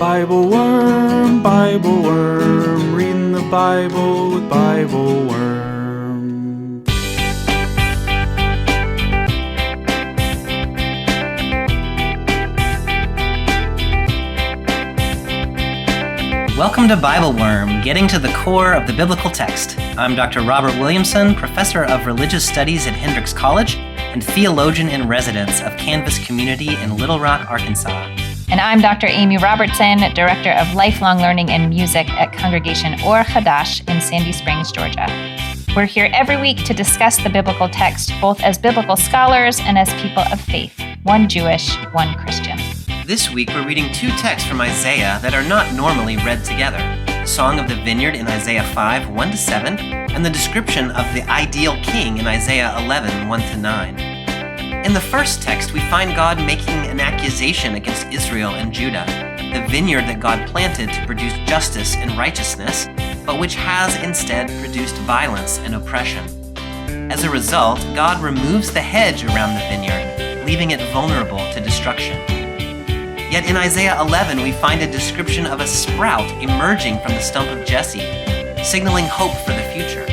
BibleWorm, reading the Bible with BibleWorm. Welcome to BibleWorm, getting to the core of the biblical text. I'm Dr. Robert Williamson, professor of religious studies at Hendrix College and theologian in residence of Canvas Community in Little Rock, Arkansas. And I'm Dr. Amy Robertson, Director of Lifelong Learning and Music at Congregation Or Hadash in Sandy Springs, Georgia. We're here every week to discuss the biblical text, both as biblical scholars and as people of faith, one Jewish, one Christian. This week we're reading two texts from Isaiah that are not normally read together. The Song of the Vineyard in Isaiah 5, 1-7, and the description of the ideal king in Isaiah 11, 1-9. In the first text, we find God making an accusation against Israel and Judah, the vineyard that God planted to produce justice and righteousness, but which has instead produced violence and oppression. As a result, God removes the hedge around the vineyard, leaving it vulnerable to destruction. Yet in Isaiah 11, we find a description of a sprout emerging from the stump of Jesse, signaling hope for the future.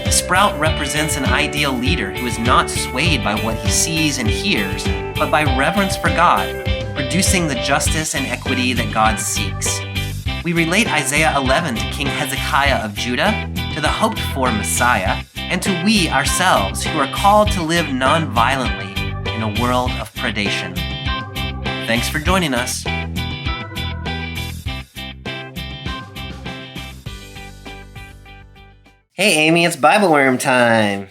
The sprout represents an ideal leader who is not swayed by what he sees and hears, but by reverence for God, producing the justice and equity that God seeks. We relate Isaiah 11 to King Hezekiah of Judah, to the hoped-for Messiah, and to we ourselves who are called to live non-violently in a world of predation. Thanks for joining us. Hey, Amy, it's BibleWorm time.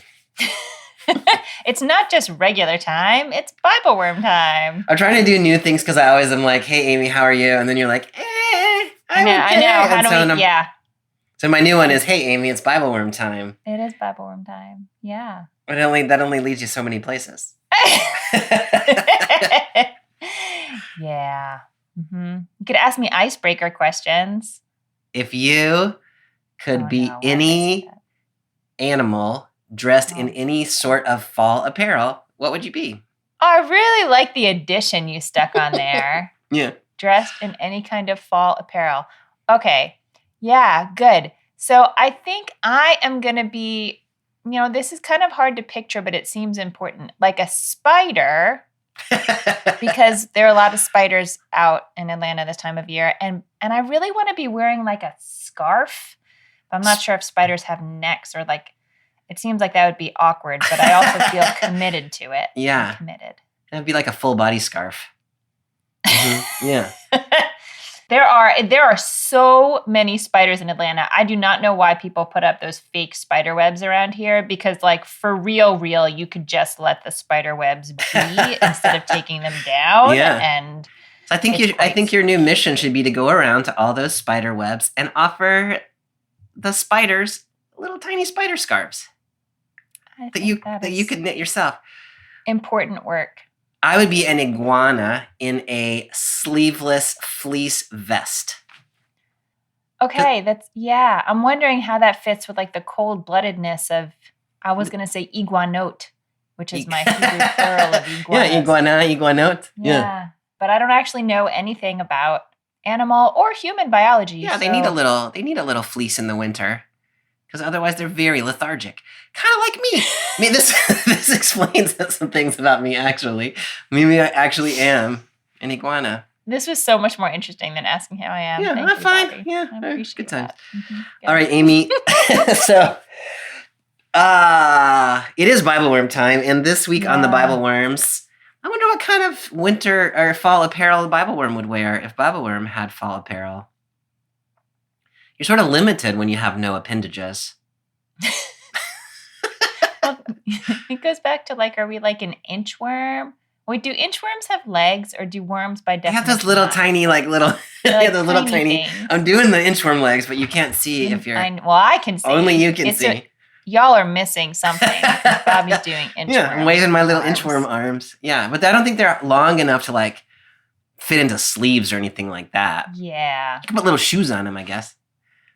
It's not just regular time, it's BibleWorm time. I'm trying to do new things because I always am like, hey, Amy, how are you? And then you're like, I'm okay. I know. How do we, yeah. So my new one is, hey, Amy, it's BibleWorm time. It is BibleWorm time, yeah. But that only leads you so many places. Yeah. Mm-hmm. You could ask me icebreaker questions. If you could be any animal dressed in any sort of fall apparel, what would you be? I really like the addition you stuck on there. Yeah. Dressed in any kind of fall apparel. Okay. Yeah, good. So I think I am going to be, this is kind of hard to picture, but it seems important. Like a spider, because there are a lot of spiders out in Atlanta this time of year. And I really want to be wearing like a scarf. I'm not sure if spiders have necks or it seems like that would be awkward, but I also feel committed to it. Yeah. I'm committed. That'd be like a full body scarf. Mm-hmm. Yeah. There are so many spiders in Atlanta. I do not know why people put up those fake spider webs around here because for real, you could just let the spider webs be instead of taking them down. Yeah. And so I think your new mission should be to go around to all those spider webs and offer the spiders little tiny spider scarves that you could knit yourself. Important work. I would be an iguana in a sleeveless fleece vest. Okay, I'm wondering how that fits with the cold-bloodedness of, I was going to say iguanote, which is my Hebrew plural of iguanas. Yeah, iguanote. Yeah. But I don't actually know anything about animal or human biology. Yeah, they need a little fleece in the winter. Because otherwise they're very lethargic. Kind of like me. I mean, this explains some things about me, actually. Maybe I actually am an iguana. This was so much more interesting than asking how I am. Yeah, Thank I'm you, fine. Bobby. Yeah, I appreciate good times. Mm-hmm. All right, Amy. So, it is BibleWorm time. And this week on the BibleWorms, I wonder what kind of winter or fall apparel the BibleWorm would wear if BibleWorm had fall apparel. You're sort of limited when you have no appendages. Well, it goes back to are we like an inchworm? Wait, do inchworms have legs or do worms by definition? They have those little tiny, those little tiny. Things. I'm doing the inchworm legs, but you can't see if you're. I can see. Only you can see. Y'all are missing something. Bobby's doing inchworm. Yeah, I'm waving my little inchworm arms. Yeah, but I don't think they're long enough to fit into sleeves or anything like that. Yeah. You can put little shoes on them, I guess.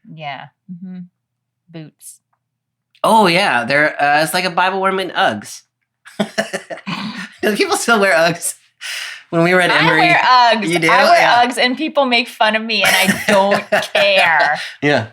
Yeah. Mm-hmm. Boots. Oh yeah, they're it's like a BibleWorm in Uggs. Do people still wear Uggs? When we were at Emory. I wear Uggs. You do? I wear Yeah. Uggs and people make fun of me and I don't care. Yeah.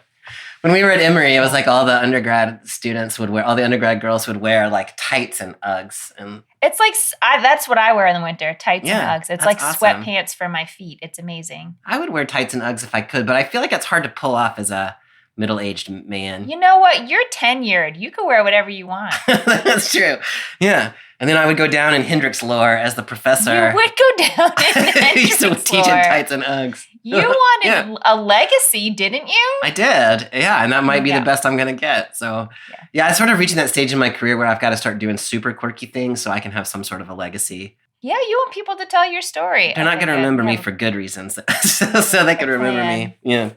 When we were at Emory, it was like all the undergrad students would wear, all the undergrad girls would wear like tights and Uggs. And It's like, that's what I wear in the winter, tights Yeah, and Uggs. It's that's like awesome. sweatpants for my feet. It's amazing. I would wear tights and Uggs if I could, but I feel like it's hard to pull off as a middle-aged man. You know what? You're tenured. You can wear whatever you want. That's true. Yeah. And then I would go down in Hendrick's lore as the professor. You would go down in He used to Hendrick's teach in lore. tights and Uggs. You wanted Yeah. a legacy, didn't you? I did. Yeah. And that might be Yeah. the best I'm going to get. So, yeah, I'm sort of reaching that stage in my career where I've got to start doing super quirky things so I can have some sort of a legacy. Yeah, you want people to tell your story. They're not going to remember me for good reasons. so they can remember me. Yeah.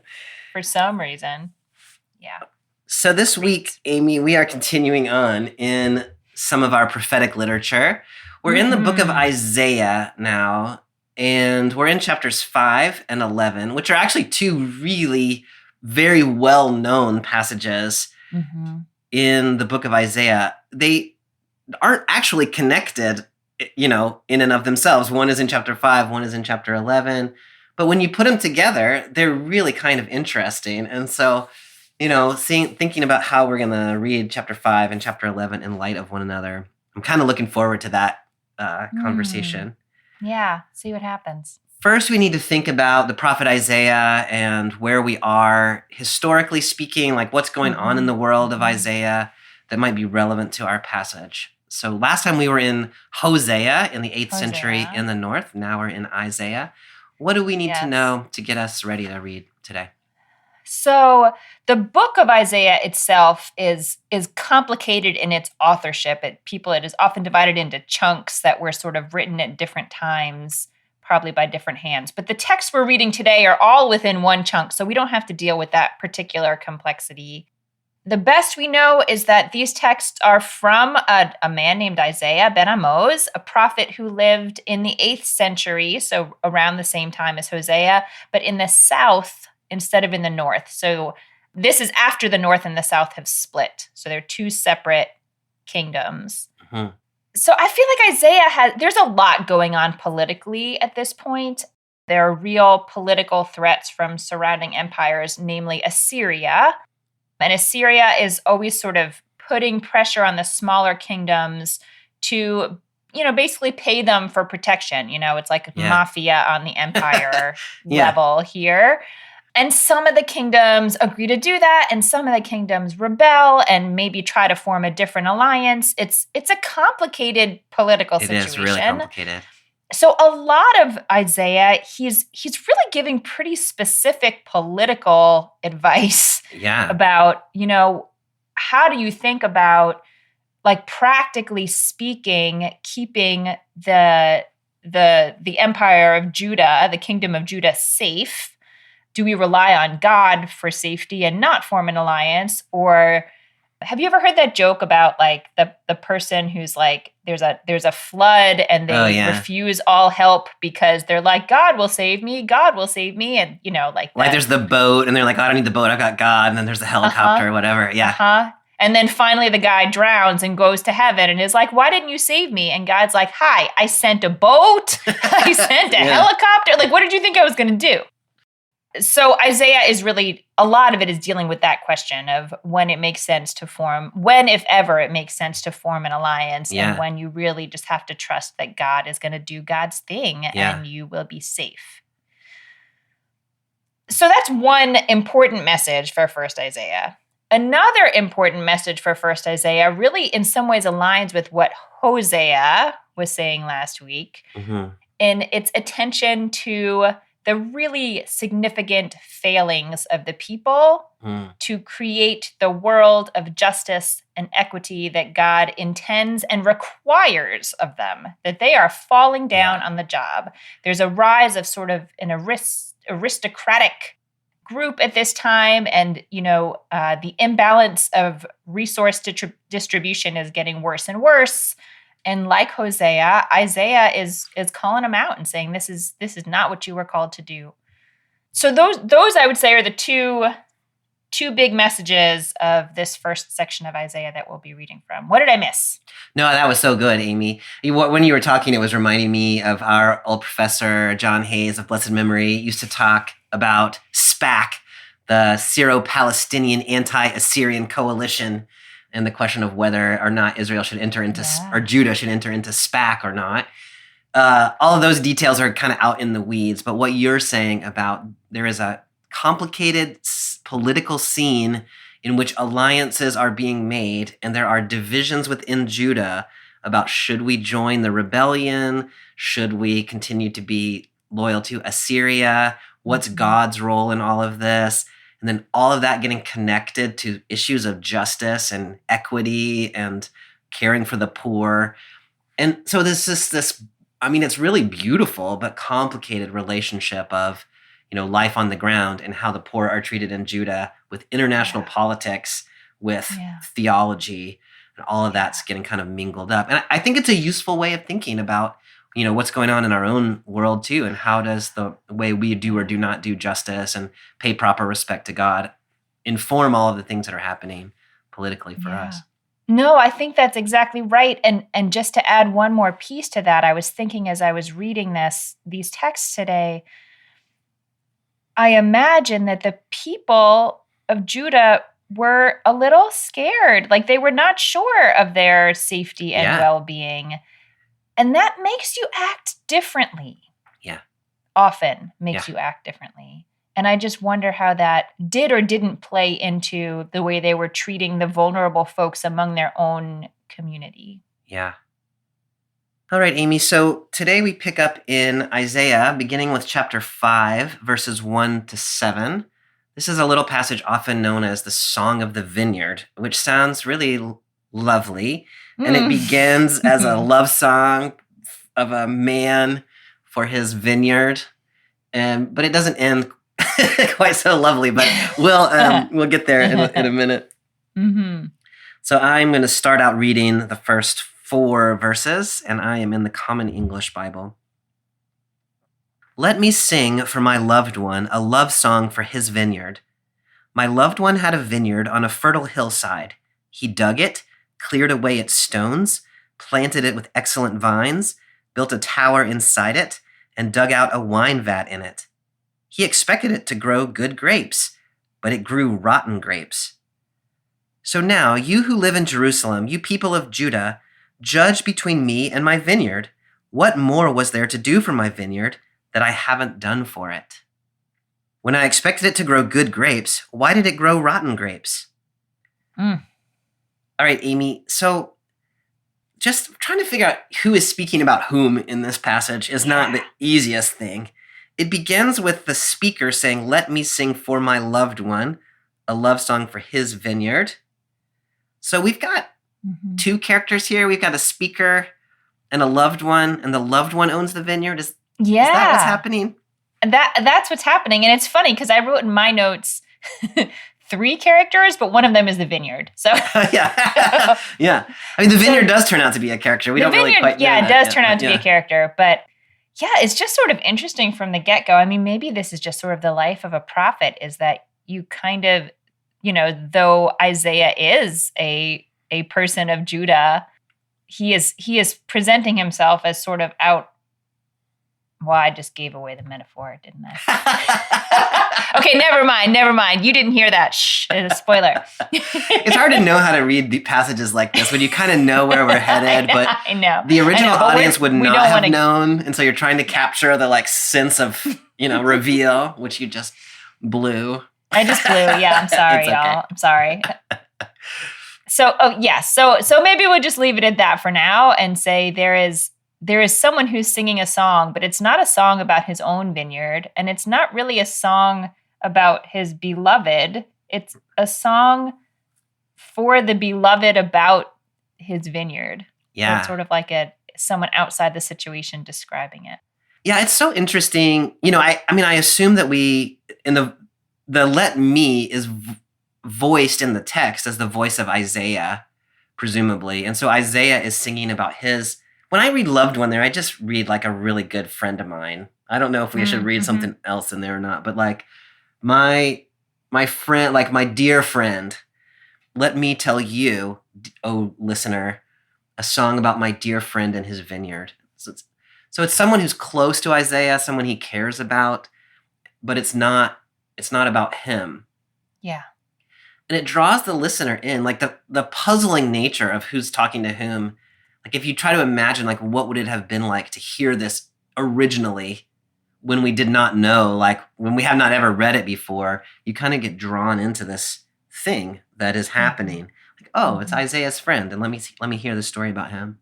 For some reason. Yeah. So this week, Amy, we are continuing on in some of our prophetic literature. We're in the book of Isaiah now, and we're in chapters 5 and 11, which are actually two really very well-known passages in the book of Isaiah. They aren't actually connected, in and of themselves. One is in chapter 5, one is in chapter 11. But when you put them together, they're really kind of interesting. And so, thinking about how we're going to read chapter 5 and chapter 11 in light of one another, I'm kind of looking forward to that conversation. Yeah, see what happens. First, we need to think about the prophet Isaiah and where we are historically speaking, like what's going on in the world of Isaiah that might be relevant to our passage. So last time we were in Hosea in the 8th century in the north. Now we're in Isaiah. What do we need to know to get us ready to read today? So the book of Isaiah itself is complicated in its authorship. It is often divided into chunks that were sort of written at different times, probably by different hands. But the texts we're reading today are all within one chunk, so we don't have to deal with that particular complexity. The best we know is that these texts are from a man named Isaiah ben Amoz, a prophet who lived in the 8th century, so around the same time as Hosea, but in the south instead of in the north. So this is after the north and the south have split. So they're two separate kingdoms. So I feel like Isaiah there's a lot going on politically at this point. There are real political threats from surrounding empires, namely Assyria. And Assyria is always sort of putting pressure on the smaller kingdoms to, basically pay them for protection. It's like mafia on the empire level here. And some of the kingdoms agree to do that, and some of the kingdoms rebel and maybe try to form a different alliance. It's a complicated political situation. It is really complicated. So a lot of Isaiah, he's really giving pretty specific political advice about, how do you think about, like, practically speaking, keeping the empire of Judah, the kingdom of Judah, safe? Do we rely on God for safety and not form an alliance? Or have you ever heard that joke about like the person who's like, there's a flood and they refuse all help because they're like, God will save me. And like there's the boat and they're like, oh, I don't need the boat. I've got God. And then there's the helicopter or whatever. Yeah. And then finally the guy drowns and goes to heaven and is like, why didn't you save me? And God's like, hi, I sent a boat. I sent a helicopter. Like, what did you think I was going to do? So Isaiah is really, a lot of it is dealing with that question of when it makes sense to form, when, if ever, it makes sense to form an alliance, and when you really just have to trust that God is going to do God's thing and you will be safe. So that's one important message for First Isaiah. Another important message for First Isaiah really in some ways aligns with what Hosea was saying last week in its attention to the really significant failings of the people to create the world of justice and equity that God intends and requires of them, that they are falling down on the job. There's a rise of sort of an aristocratic group at this time, and the imbalance of resource distribution is getting worse and worse. And like Hosea, Isaiah is calling them out and saying, this is not what you were called to do. So those I would say are the two two big messages of this first section of Isaiah that we'll be reading from. What did I miss? No, that was so good, Amy. When you were talking, it was reminding me of our old professor, John Hayes of blessed memory, used to talk about SPAC, the Syro-Palestinian anti-Assyrian coalition, and the question of whether or not Israel should enter into, or Judah should enter into SPAC or not. All of those details are kind of out in the weeds, but what you're saying about there is a complicated political scene in which alliances are being made, and there are divisions within Judah about should we join the rebellion, should we continue to be loyal to Assyria, what's God's role in all of this, and then all of that getting connected to issues of justice and equity and caring for the poor. And so this is this, I mean, it's really beautiful but complicated relationship of, you know, life on the ground and how the poor are treated in Judah with international politics, with theology, and all of that's getting kind of mingled up. And I think it's a useful way of thinking about, you know, what's going on in our own world too, and how does the way we do or do not do justice and pay proper respect to God inform all of the things that are happening politically for us. No, I think that's exactly right. And just to add one more piece to that, I was thinking as I was reading these texts today, I imagine that the people of Judah were a little scared, like they were not sure of their safety and well-being. And that makes you act differently. Yeah. Often makes you act differently. And I just wonder how that did or didn't play into the way they were treating the vulnerable folks among their own community. Yeah. All right, Amy. So today we pick up in Isaiah, beginning with chapter 5, verses 1 to 7. This is a little passage often known as the Song of the Vineyard, which sounds really lovely. And it begins as a love song of a man for his vineyard. But it doesn't end quite so lovely, but we'll get there in a minute. Mm-hmm. So I'm going to start out reading the first 4 verses, and I am in the Common English Bible. Let me sing for my loved one a love song for his vineyard. My loved one had a vineyard on a fertile hillside. He dug it, cleared away its stones, planted it with excellent vines, built a tower inside it, and dug out a wine vat in it. He expected it to grow good grapes, but it grew rotten grapes. So now, you who live in Jerusalem, you people of Judah, judge between me and my vineyard. What more was there to do for my vineyard that I haven't done for it? When I expected it to grow good grapes, why did it grow rotten grapes? All right, Amy, so just trying to figure out who is speaking about whom in this passage is not the easiest thing. It begins with the speaker saying, let me sing for my loved one, a love song for his vineyard. So we've got 2 characters here. We've got a speaker and a loved one, and the loved one owns the vineyard. Is that what's happening? That's what's happening. And it's funny because I wrote in my notes 3 characters, but one of them is the vineyard. So yeah. I mean, the vineyard does turn out to be a character. We don't really quite know it does turn out to be a character. But yeah, it's just sort of interesting from the get-go. I mean, maybe this is just sort of the life of a prophet, is that you kind of, you know, though Isaiah is a person of Judah, he is presenting himself as sort of out. Well, I just gave away the metaphor, didn't I? Okay, never mind. You didn't hear that. Shh, it's a spoiler. It's hard to know how to read the passages like this when you kind of know where we're headed, but I know. The original audience would not have known, and so you're trying to capture the sense of, reveal, which you just blew. I just blew. Yeah, I'm sorry, y'all. Okay. I'm sorry. So maybe we'll just leave it at that for now and say there is someone who's singing a song, but it's not a song about his own vineyard, and it's not really a song about his beloved. It's a song for the beloved about his vineyard. Yeah. So it's sort of like someone outside the situation describing it. Yeah, it's so interesting. I assume that we, in the let me is voiced in the text as the voice of Isaiah, presumably. And so Isaiah is singing about his. When I read loved one there, I just read like a really good friend of mine. I don't know if we should read something else in there or not, but like my my friend, like my dear friend, let me tell you, oh listener, a song about my dear friend and his vineyard. So it's someone who's close to Isaiah, someone he cares about, but it's not about him. Yeah. And it draws the listener in, like the puzzling nature of who's talking to whom. Like if you try to imagine, like what would it have been like to hear this originally when we did not know, like when we have not ever read it before, you kind of get drawn into this thing that is happening. Like, oh, it's Isaiah's friend, and let me hear the story about him.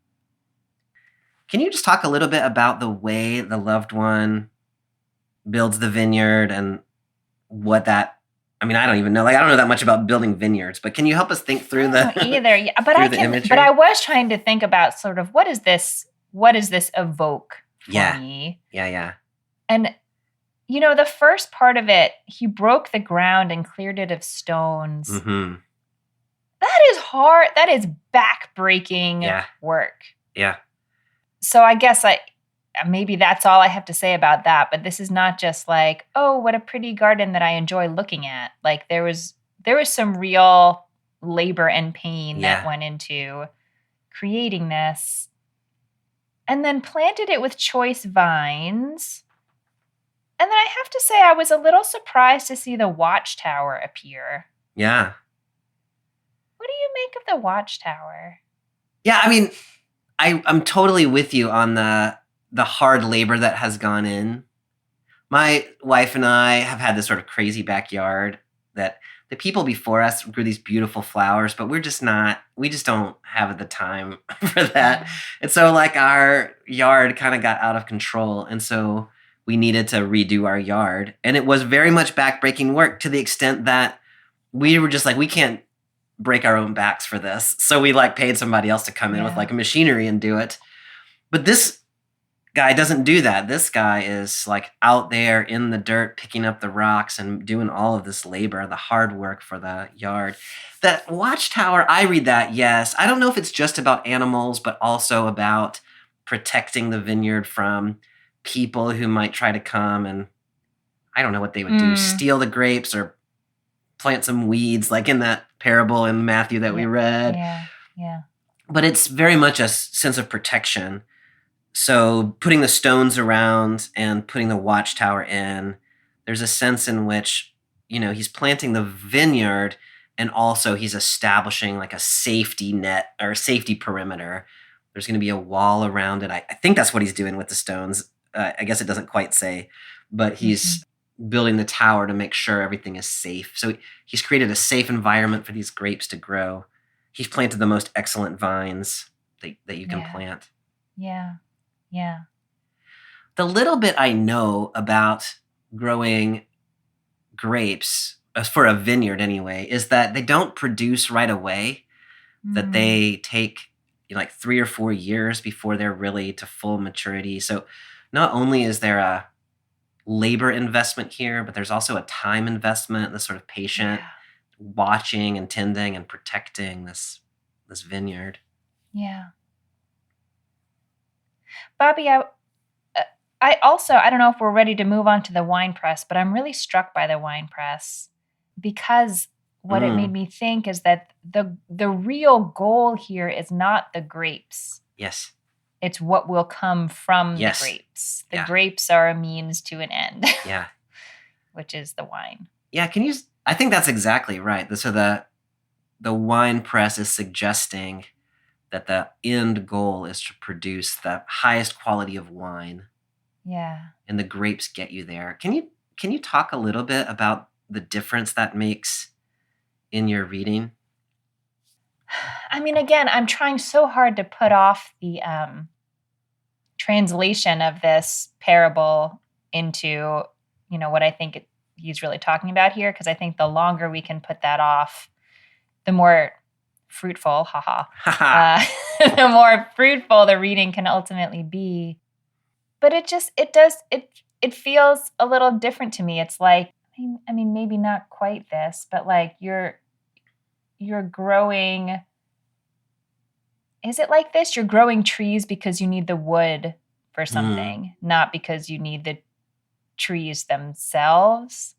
Can you just talk a little bit about the way the loved one builds the vineyard and what that? I mean, I don't even know. Like, I don't know that much about building vineyards, but can you help us think through the either? Yeah, but through I the can. imagery? But I was trying to think about sort of what does this evoke for me? Yeah. And the first part of it, he broke the ground and cleared it of stones. Mm-hmm. That is hard. That is back-breaking work. Yeah. So I guess maybe that's all I have to say about that. But this is not just like, oh, what a pretty garden that I enjoy looking at. Like there was some real labor and pain that went into creating this. And then planted it with choice vines. And then I have to say I was a little surprised to see the watchtower appear. Yeah. What do you make of the watchtower? Yeah, I mean, I'm totally with you on the hard labor that has gone in. My wife and I have had this sort of crazy backyard that the people before us grew these beautiful flowers, but we just don't have the time for that. And so like our yard kind of got out of control. And so we needed to redo our yard. And it was very much backbreaking work to the extent that we were just like, we can't break our own backs for this. So we like paid somebody else to come in with like a machinery and do it. But this guy doesn't do that. This guy is like out there in the dirt, picking up the rocks and doing all of this labor, the hard work for the yard. That watchtower, I read that, yes. I don't know if it's just about animals, but also about protecting the vineyard from people who might try to come and I don't know what they would do, steal the grapes or plant some weeds, like in that parable in Matthew that we read. Yeah. But it's very much a sense of protection. So putting the stones around and putting the watchtower in, there's a sense in which, he's planting the vineyard and also he's establishing like a safety net or a safety perimeter. There's going to be a wall around it. I think that's what he's doing with the stones. I guess it doesn't quite say, but he's building the tower to make sure everything is safe. So he's created a safe environment for these grapes to grow. He's planted the most excellent vines that you can plant. Yeah. The little bit I know about growing grapes, for a vineyard anyway, is that they don't produce right away, that they take like 3 or 4 years before they're really to full maturity. So not only is there a labor investment here, but there's also a time investment, this sort of patient watching and tending and protecting this vineyard. Yeah. Bobby, I also, I don't know if we're ready to move on to the wine press, but I'm really struck by the wine press because what it made me think is that the real goal here is not the grapes. Yes. It's what will come from the grapes. The grapes are a means to an end. Yeah. Which is the wine. Yeah, I think that's exactly right. So the wine press is suggesting that the end goal is to produce the highest quality of wine. Yeah. And the grapes get you there. Can you talk a little bit about the difference that makes in your reading? I mean, again, I'm trying so hard to put off the translation of this parable into, what I think he's really talking about here, because I think the longer we can put that off, the more fruitful, the more fruitful the reading can ultimately be. But it feels a little different to me. It's like, I mean, maybe not quite this, but like you're growing. Is it like this? You're growing trees because you need the wood for something, not because you need the trees themselves.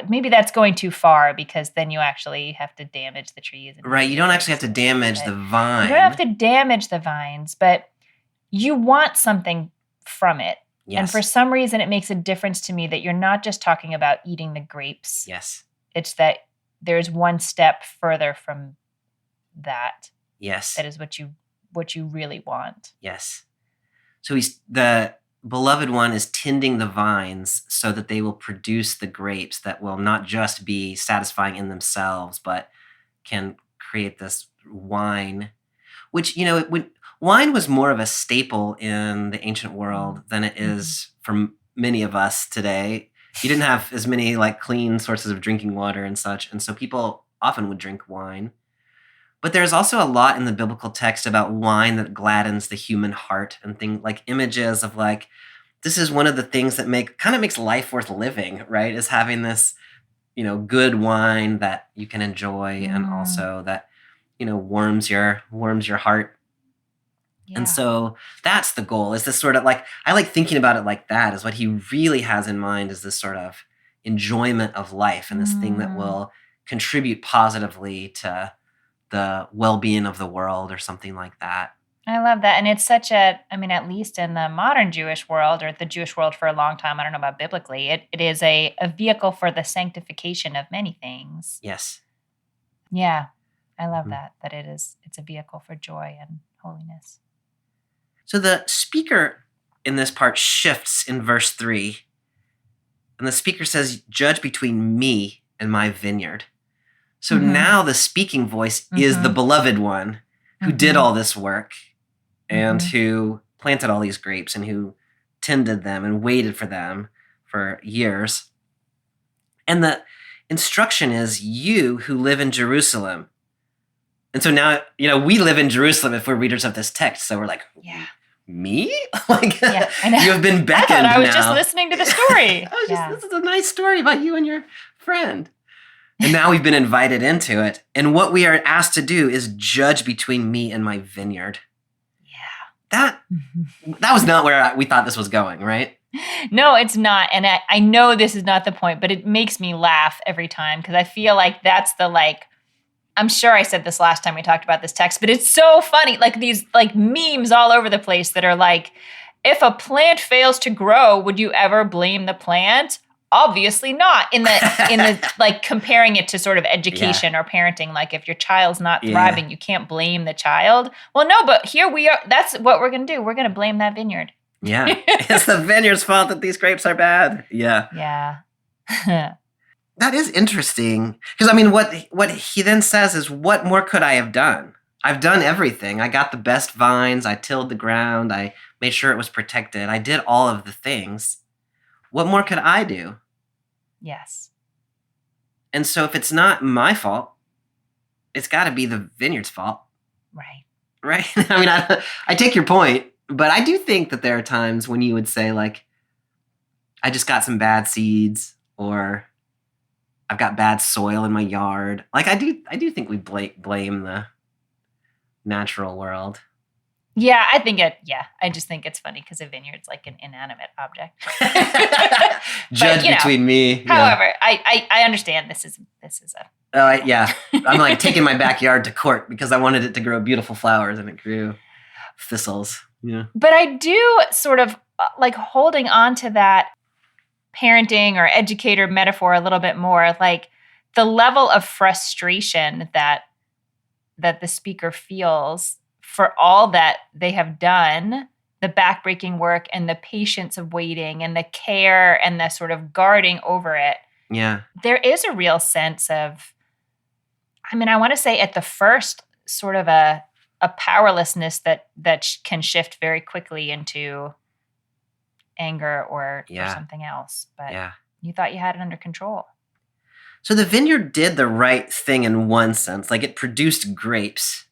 maybe that's going too far, because then you actually have to damage the trees. Right, you don't actually have to damage the vine. You don't have to damage the vines, but you want something from it. Yes. And for some reason, it makes a difference to me that you're not just talking about eating the grapes. Yes. It's that there's one step further from that. Yes. That is what you really want. Yes. So the beloved one is tending the vines so that they will produce the grapes that will not just be satisfying in themselves, but can create this wine, which, wine was more of a staple in the ancient world than it is for many of us today. You didn't have as many clean sources of drinking water and such, and so people often would drink wine. But there's also a lot in the biblical text about wine that gladdens the human heart, and things like images of this is one of the things that makes life worth living, right? Is having this, good wine that you can enjoy and also that, warms your heart. Yeah. And so that's the goal, is this sort of I like thinking about it like that, is what he really has in mind is this sort of enjoyment of life and this thing that will contribute positively to the well-being of the world or something like that. I love that. And it's at least in the modern Jewish world, or the Jewish world for a long time, I don't know about biblically, it is a vehicle for the sanctification of many things. Yes. Yeah. I love that it's a vehicle for joy and holiness. So the speaker in this part shifts in verse 3. And the speaker says, "Judge between me and my vineyard." So now the speaking voice is the beloved one who did all this work and who planted all these grapes and who tended them and waited for them for years. And the instruction is, you who live in Jerusalem. And so now, we live in Jerusalem if we're readers of this text. So we're like, yeah. Me? Yeah, I know. You have been beckoned I was now. just listening to the story. This is a nice story about you and your friend. And now we've been invited into it. And what we are asked to do is judge between me and my vineyard. Yeah. That was not where we thought this was going, right? No, it's not. And I know this is not the point, but it makes me laugh every time, because I feel like that's I'm sure I said this last time we talked about this text, but it's so funny. These memes all over the place that are if a plant fails to grow, would you ever blame the plant? Obviously not. In the comparing it to sort of education or parenting, if your child's not thriving, you can't blame the child. Well, no, but here we are. That's what we're going to do. We're going to blame that vineyard. Yeah. It's the vineyard's fault that these grapes are bad. Yeah. Yeah. That is interesting. Because, what he then says is, what more could I have done? I've done everything. I got the best vines. I tilled the ground. I made sure it was protected. I did all of the things. What more could I do? Yes. And so if it's not my fault, it's got to be the vineyard's fault. Right. Right? I take your point, but I do think that there are times when you would say, I just got some bad seeds, or I've got bad soil in my yard. I do think we blame the natural world. Yeah, I think I just think it's funny because a vineyard's an inanimate object. Judge between me. However, I understand this is a... yeah. I'm taking my backyard to court because I wanted it to grow beautiful flowers and it grew thistles. Yeah. But I do sort of holding on to that parenting or educator metaphor a little bit more, the level of frustration that the speaker feels for all that they have done, the backbreaking work and the patience of waiting and the care and the sort of guarding over it. Yeah. There is a real sense of, I want to say at the first, sort of a powerlessness that can shift very quickly into anger or something else. But you thought you had it under control. So the vineyard did the right thing in one sense. It produced grapes.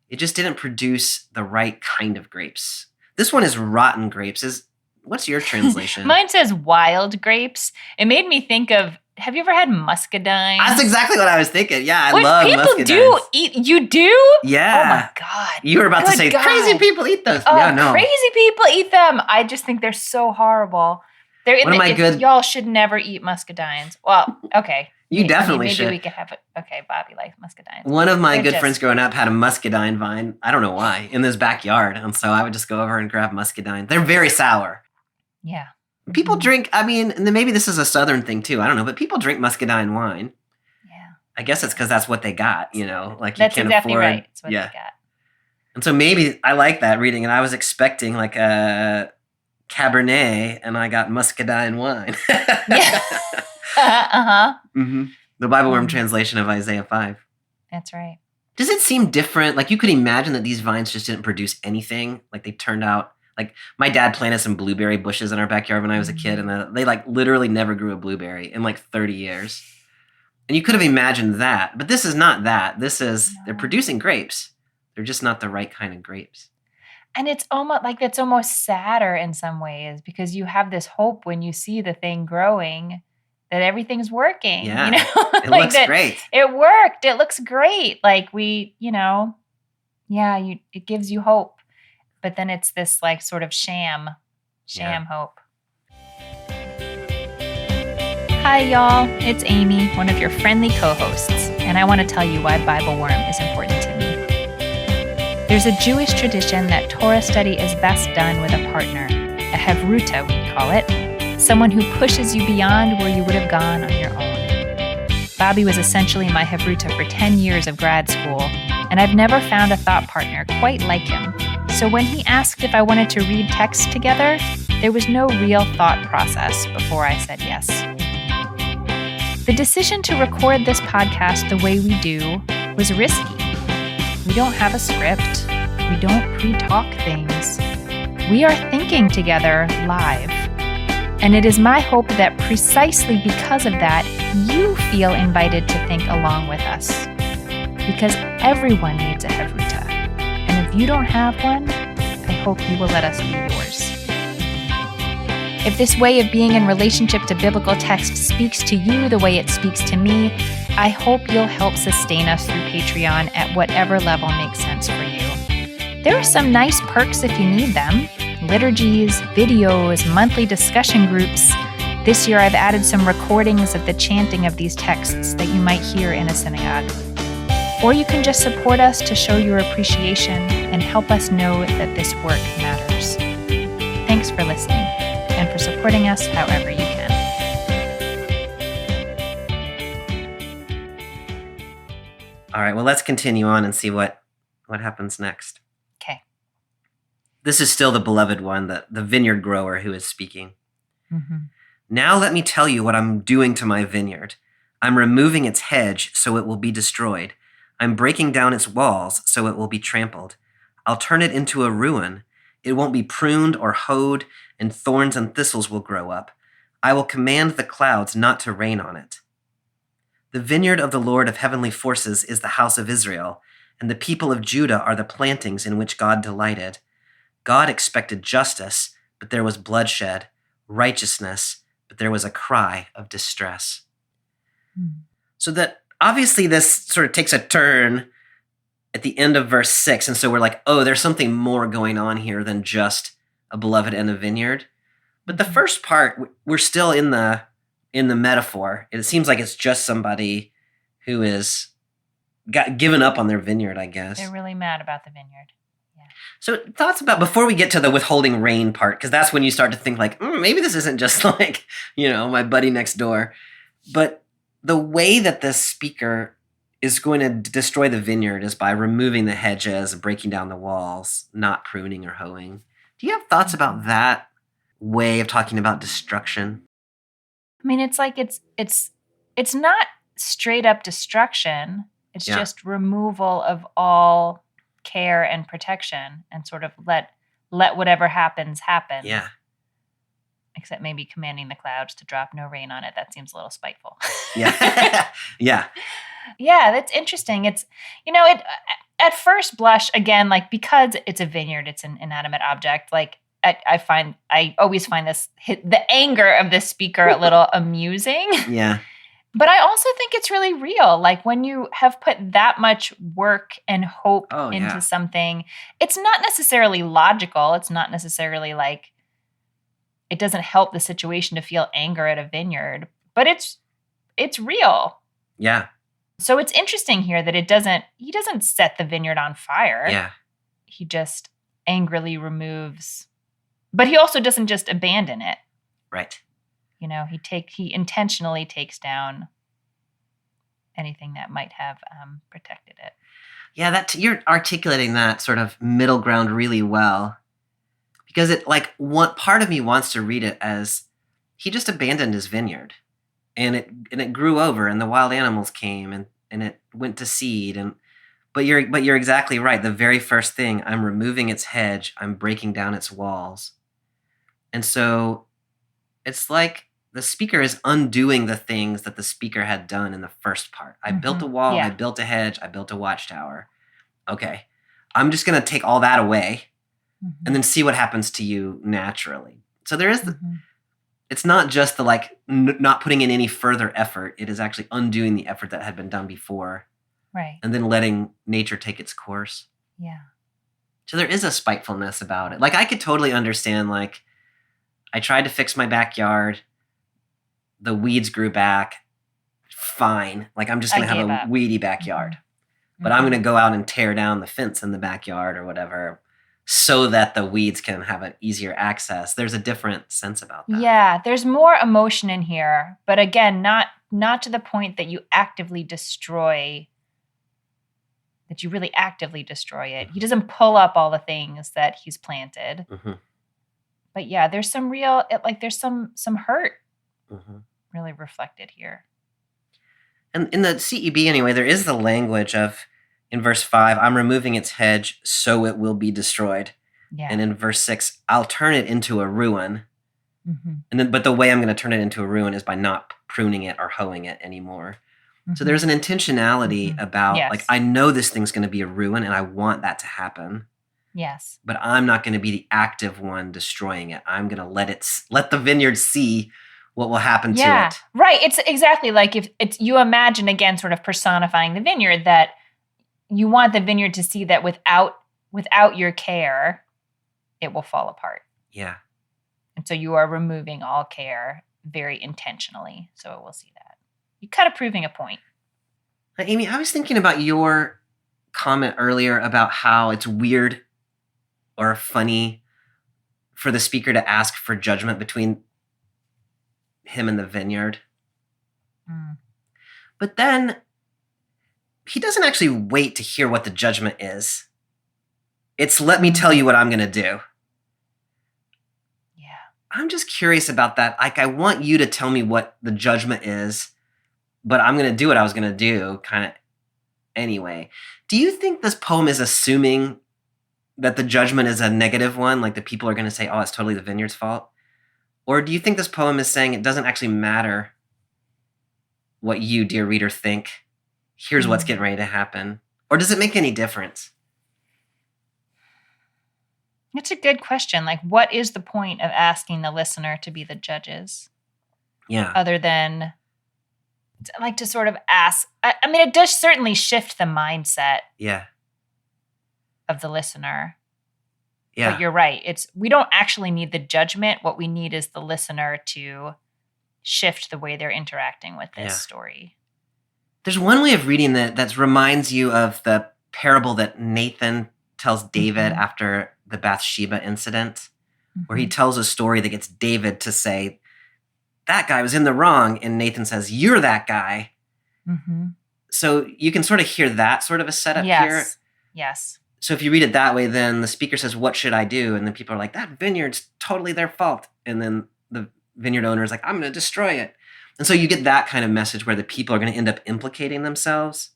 It just didn't produce the right kind of grapes. This one is rotten grapes. What's your translation? Mine says wild grapes. It made me think of, have you ever had muscadine? That's exactly what I was thinking. Yeah, I love muscadines. People do eat. You do? Yeah. Oh my God. You were about to say, God. crazy people eat those. Oh, crazy people eat them. I just think they're so horrible. They're in One of my good- Y'all should never eat muscadines. Well, okay. You definitely maybe should. we could have it. Okay, Bobby likes muscadines. One of my They're good just- friends growing up had a muscadine vine. I don't know why, in his backyard. And so I would just go over and grab muscadine. They're very sour. Yeah. People drink, I mean, and then maybe this is a Southern thing too. I don't know, but people drink muscadine wine. Yeah. I guess it's because that's what they got, you know? Like you That's can't exactly afford. right. It's what they got. And so maybe I like that reading, and I was expecting like a Cabernet, and I got muscadine wine. Yeah. Uh-huh. Mm-hmm. The BibleWorm translation of Isaiah 5. That's right. Does it seem different? Like you could imagine that these vines just didn't produce anything. Like they turned out, like my dad planted some blueberry bushes in our backyard when I was a kid, and they like literally never grew a blueberry in like 30 years. And you could have imagined that, but this is not that. This is, they're producing grapes. They're just not the right kind of grapes. And it's almost sadder in some ways because you have this hope when you see the thing growing that everything's working. Yeah. You know? It looks great. It worked. It looks great. Like it gives you hope. But then it's this like sort of sham hope. Hi, y'all. It's Amy, one of your friendly co-hosts, and I want to tell you why BibleWorm is important to me. There's a Jewish tradition that Torah study is best done with a partner, a hevruta, we call it, someone who pushes you beyond where you would have gone on your own. Bobby was essentially my hevruta for 10 years of grad school, and I've never found a thought partner quite like him. So when he asked if I wanted to read text together, there was no real thought process before I said yes. The decision to record this podcast the way we do was risky. We don't have a script. We don't pre-talk things. We are thinking together live. And it is my hope that precisely because of that, you feel invited to think along with us. Because everyone needs a hevruta. And if you don't have one, I hope you will let us be yours. If this way of being in relationship to biblical text speaks to you the way it speaks to me, I hope you'll help sustain us through Patreon at whatever level makes sense for you. There are some nice perks if you need them. Liturgies, videos, monthly discussion groups. This year I've added some recordings of the chanting of these texts that you might hear in a synagogue. Or you can just support us to show your appreciation and help us know that this work matters. Thanks for listening and for supporting us however you can. All right, well, let's continue on and see what happens next. Okay. This is still the beloved one, the vineyard grower who is speaking. Mm-hmm. Now let me tell you what I'm doing to my vineyard. I'm removing its hedge so it will be destroyed. I'm breaking down its walls so it will be trampled. I'll turn it into a ruin. It won't be pruned or hoed, and thorns and thistles will grow up. I will command the clouds not to rain on it. The vineyard of the Lord of heavenly forces is the house of Israel, and the people of Judah are the plantings in which God delighted. God expected justice, but there was bloodshed, righteousness, but there was a cry of distress. So that obviously this sort of takes a turn at the end of verse 6, and so we're like, oh, there's something more going on here than just a beloved and a vineyard. But the first part, we're still in the metaphor. It seems like it's just somebody who is given up on their vineyard, I guess. They're really mad about the vineyard. Yeah. So thoughts about, before we get to the withholding rain part, because that's when you start to think like, maybe this isn't just like, my buddy next door. But the way that this speaker is going to destroy the vineyard is by removing the hedges, breaking down the walls, not pruning or hoeing. Do you have thoughts about that way of talking about destruction? I mean, it's like it's not straight up destruction. It's just removal of all care and protection, and sort of let whatever happens happen. Yeah. Except maybe commanding the clouds to drop no rain on it. That seems a little spiteful. Yeah. Yeah. Yeah, that's interesting. It's, it at first blush, again, like, because it's a vineyard, it's an inanimate object. Like, I always find the anger of this speaker a little amusing. Yeah. But I also think it's really real. Like, when you have put that much work and hope into something, it's not necessarily logical. It's not necessarily like, it doesn't help the situation to feel anger at a vineyard, but it's real. Yeah. So it's interesting here that he doesn't set the vineyard on fire. Yeah. He just angrily removes, but he also doesn't just abandon it. Right. He intentionally takes down anything that might have protected it. Yeah, you're articulating that sort of middle ground really well, because one part of me wants to read it as he just abandoned his vineyard, and it grew over, and the wild animals came, and it went to seed, but you're exactly right. The very first thing, I'm removing its hedge, I'm breaking down its walls, and so it's like the speaker is undoing the things that the speaker had done in the first part. I built a wall, I built a hedge, I built a watchtower. Okay, I'm just going to take all that away and then see what happens to you naturally. So there is, it's not just the not putting in any further effort. It is actually undoing the effort that had been done before. Right. And then letting nature take its course. Yeah. So there is a spitefulness about it. I could totally understand, I tried to fix my backyard. The weeds grew back. Fine. I'm just going to have a weedy backyard. But I'm going to go out and tear down the fence in the backyard or whatever so that the weeds can have an easier access. There's a different sense about that. Yeah, there's more emotion in here. But again, not to the point that you really actively destroy it. He doesn't pull up all the things that he's planted. But yeah, there's some there's some hurt really reflected here. And in the CEB anyway, there is the language of, in verse 5, I'm removing its hedge so it will be destroyed. Yeah. And in verse 6, I'll turn it into a ruin. But the way I'm going to turn it into a ruin is by not pruning it or hoeing it anymore. So there's an intentionality about, I know this thing's going to be a ruin and I want that to happen. Yes. But I'm not going to be the active one destroying it. I'm going to let the vineyard see what will happen to it. Right. It's exactly like if you imagine, again, sort of personifying the vineyard, that you want the vineyard to see that without your care, it will fall apart. Yeah. And so you are removing all care very intentionally, so it will see that. You're kind of proving a point. Amy, I was thinking about your comment earlier about how it's weird or funny for the speaker to ask for judgment between him and the vineyard. But then he doesn't actually wait to hear what the judgment is. It's let me tell you what I'm going to do. Yeah. I'm just curious about that. I want you to tell me what the judgment is, but I'm going to do what I was going to do kind of anyway. Do you think this poem is assuming that the judgment is a negative one? Like the people are going to say, oh, it's totally the vineyard's fault? Or do you think this poem is saying it doesn't actually matter what you, dear reader, think? Here's what's getting ready to happen. Or does it make any difference? It's a good question. What is the point of asking the listener to be the judges? Yeah. Other than, to sort of ask. I mean, it does certainly shift the mindset. Yeah. Of the listener. Yeah. But you're right. We don't actually need the judgment. What we need is the listener to shift the way they're interacting with this story. There's one way of reading that reminds you of the parable that Nathan tells David after the Bathsheba incident, where he tells a story that gets David to say, that guy was in the wrong. And Nathan says, you're that guy. So you can sort of hear that sort of a setup here. Yes. So if you read it that way, then the speaker says, what should I do? And then people are like, that vineyard's totally their fault. And then the vineyard owner is like, I'm going to destroy it. And so you get that kind of message where the people are going to end up implicating themselves.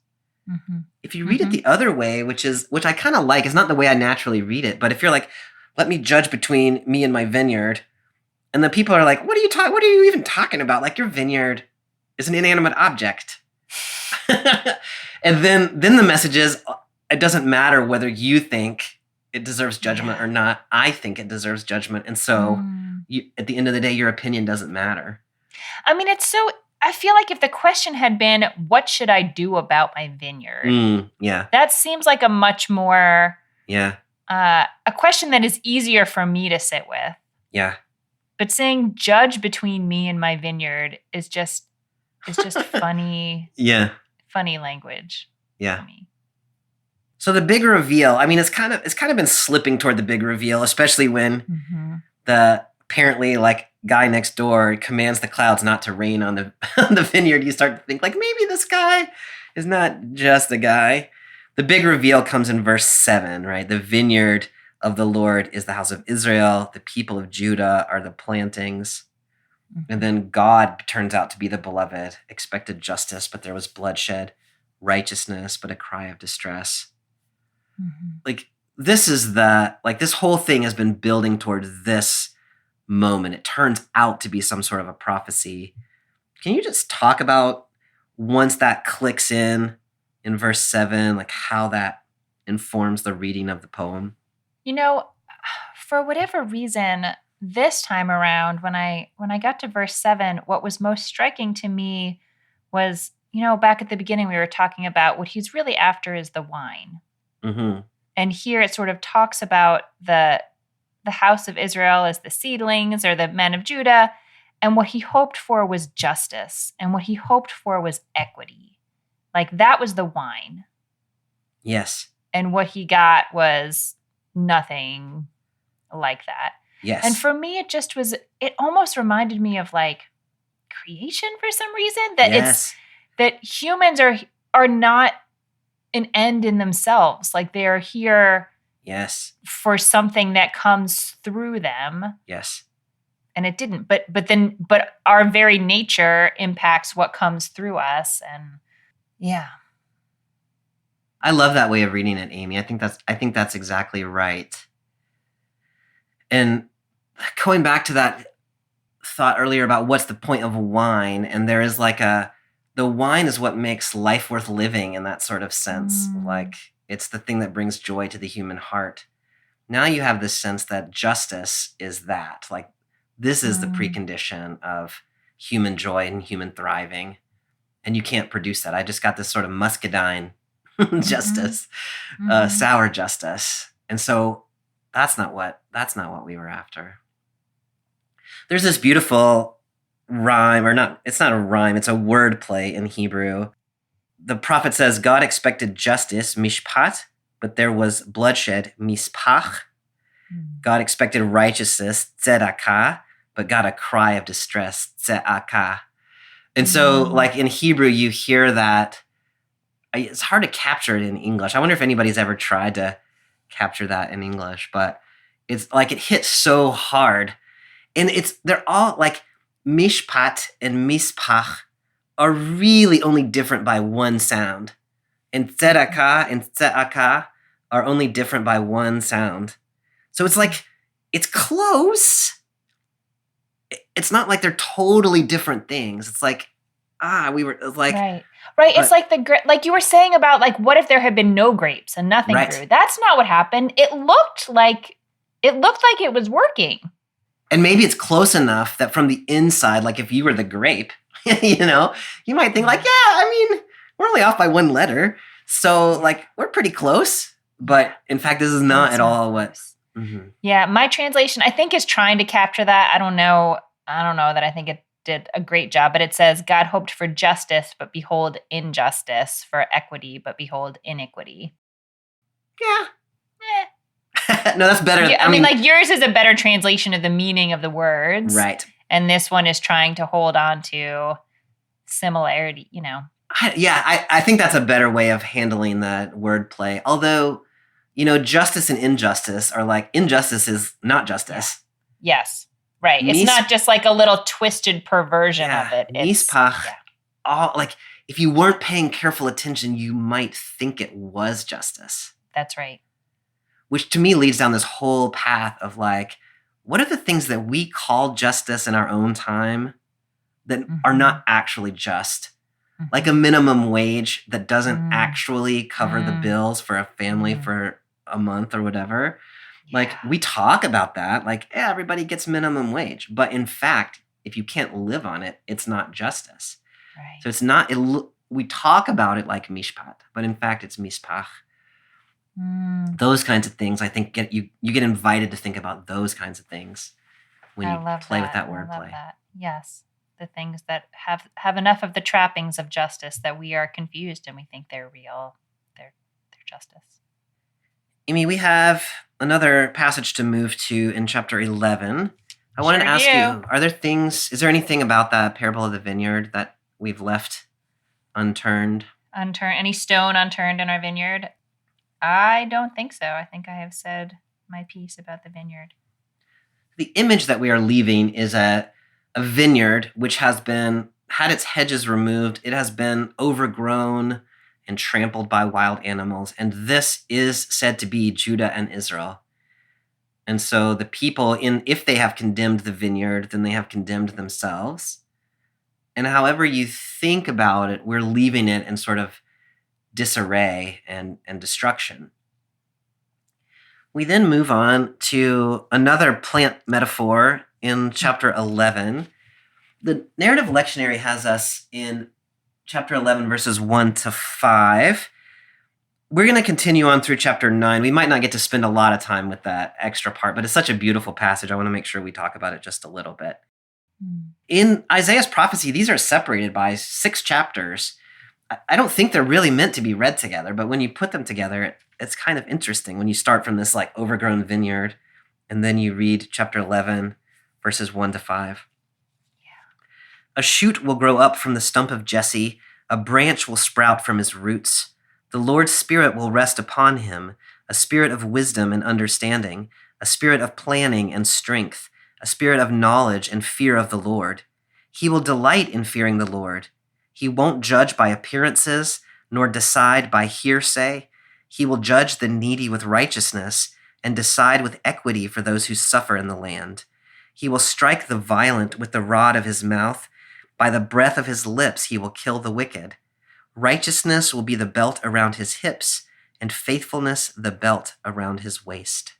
If you read it the other way, which I kind of like, is not the way I naturally read it. But if you're like, let me judge between me and my vineyard. And the people are like, what are you even talking about? Like, your vineyard is an inanimate object. And then the message is, it doesn't matter whether you think it deserves judgment or not. I think it deserves judgment. And so at the end of the day, your opinion doesn't matter. I mean, I feel like if the question had been, what should I do about my vineyard? That seems like a much more, a question that is easier for me to sit with. Yeah. But saying judge between me and my vineyard is just funny, Yeah. funny language Yeah. for me. So the big reveal, I mean, it's kind of been slipping toward the big reveal, especially when the apparently like guy next door commands the clouds not to rain on the on the vineyard. You start to think like maybe this guy is not just a guy. The big reveal comes in verse 7, right? The vineyard of the Lord is the house of Israel. The people of Judah are the plantings. And then God turns out to be the beloved, expected justice, but there was bloodshed, righteousness, but a cry of distress. Like this whole thing has been building towards this moment. It turns out to be some sort of a prophecy. Can you just talk about once that clicks in verse 7, like how that informs the reading of the poem? For whatever reason, this time around, when I got to verse 7, what was most striking to me was, back at the beginning we were talking about what he's really after is the wine. And here it sort of talks about the house of Israel as the seedlings or the men of Judah. And what he hoped for was justice. And what he hoped for was equity. Like that was the wine. Yes. And what he got was nothing like that. Yes. And for me, it almost reminded me of like creation for some reason. That that humans are not an end in themselves. Like they are here for something that comes through them. Yes. And it didn't. But our very nature impacts what comes through us. And yeah. I love that way of reading it, Amy. I think that's exactly right. And going back to that thought earlier about what's the point of wine, and there is like the wine is what makes life worth living in that sort of sense. Like it's the thing that brings joy to the human heart. Now you have this sense that justice is that. Like this is the precondition of human joy and human thriving. And you can't produce that. I just got this sort of muscadine justice, sour justice. And so that's not what we were after. There's this beautiful rhyme, it's not a rhyme, it's a word play in Hebrew. The prophet says, God expected justice, mishpat, but there was bloodshed, mispach. God expected righteousness, tzedakah, but got a cry of distress, tze'akah. And so, like in Hebrew, you hear that. It's hard to capture it in English. I wonder if anybody's ever tried to capture that in English, but it's like it hits so hard. And they're all like mishpat and mispach are really only different by one sound. And tzedakah and tze'akah are only different by one sound. So it's like, it's close. It's not like they're totally different things. It's like, Right. It's like you were saying about like, what if there had been no grapes and nothing grew? That's not what happened. It looked like it was working. And maybe it's close enough that from the inside, like if you were the grape, you might think like, we're only off by one letter. So like, we're pretty close. But in fact, this is not at all what. Yeah. My translation, I think, is trying to capture that. I don't know that I think it did a great job, but it says, God hoped for justice, but behold injustice, for equity, but behold iniquity. Yeah. No, that's better. Yeah, I mean, like yours is a better translation of the meaning of the words. Right. And this one is trying to hold on to similarity, I think that's a better way of handling that wordplay. Although, justice and injustice are like, injustice is not justice. Yes. Right. It's not just like a little twisted perversion of it. Mispach, like if you weren't paying careful attention, you might think it was justice. That's right. Which to me leads down this whole path of like, what are the things that we call justice in our own time that are not actually just? Like a minimum wage that doesn't actually cover the bills for a family for a month or whatever. Like we talk about that, like everybody gets minimum wage, but in fact, if you can't live on it, it's not justice. Right. So it's not. We talk about it like mishpat, but in fact, it's mispach. Those kinds of things, I think, you get invited to think about those kinds of things. when I you love play that. with that I love wordplay. that. Yes. The things that have enough of the trappings of justice that we are confused and we think they're real. They're justice. Amy, we have another passage to move to in chapter 11. I wanted to Sure ask do. you, is there anything about the parable of the vineyard that we've left unturned? Any stone unturned in our vineyard? I don't think so. I think I have said my piece about the vineyard. The image that we are leaving is a vineyard which has had its hedges removed. It has been overgrown and trampled by wild animals. And this is said to be Judah and Israel. And so the people, if they have condemned the vineyard, then they have condemned themselves. And however you think about it, we're leaving it in sort of disarray and destruction. We then move on to another plant metaphor in chapter 11. The narrative lectionary has us in chapter 11, verses 1 to 5. We're going to continue on through chapter 9. We might not get to spend a lot of time with that extra part, but it's such a beautiful passage. I want to make sure we talk about it just a little bit. In Isaiah's prophecy, these are separated by 6 chapters. I don't think they're really meant to be read together, but when you put them together, it's kind of interesting when you start from this like overgrown vineyard and then you read chapter 11, verses 1 to 5. A shoot will grow up from the stump of Jesse. A branch will sprout from his roots. The Lord's Spirit will rest upon him, a spirit of wisdom and understanding, a spirit of planning and strength, a spirit of knowledge and fear of the Lord. He will delight in fearing the Lord. He won't judge by appearances, nor decide by hearsay. He will judge the needy with righteousness and decide with equity for those who suffer in the land. He will strike the violent with the rod of his mouth. By the breath of his lips he will kill the wicked. Righteousness will be the belt around his hips, and faithfulness the belt around his waist.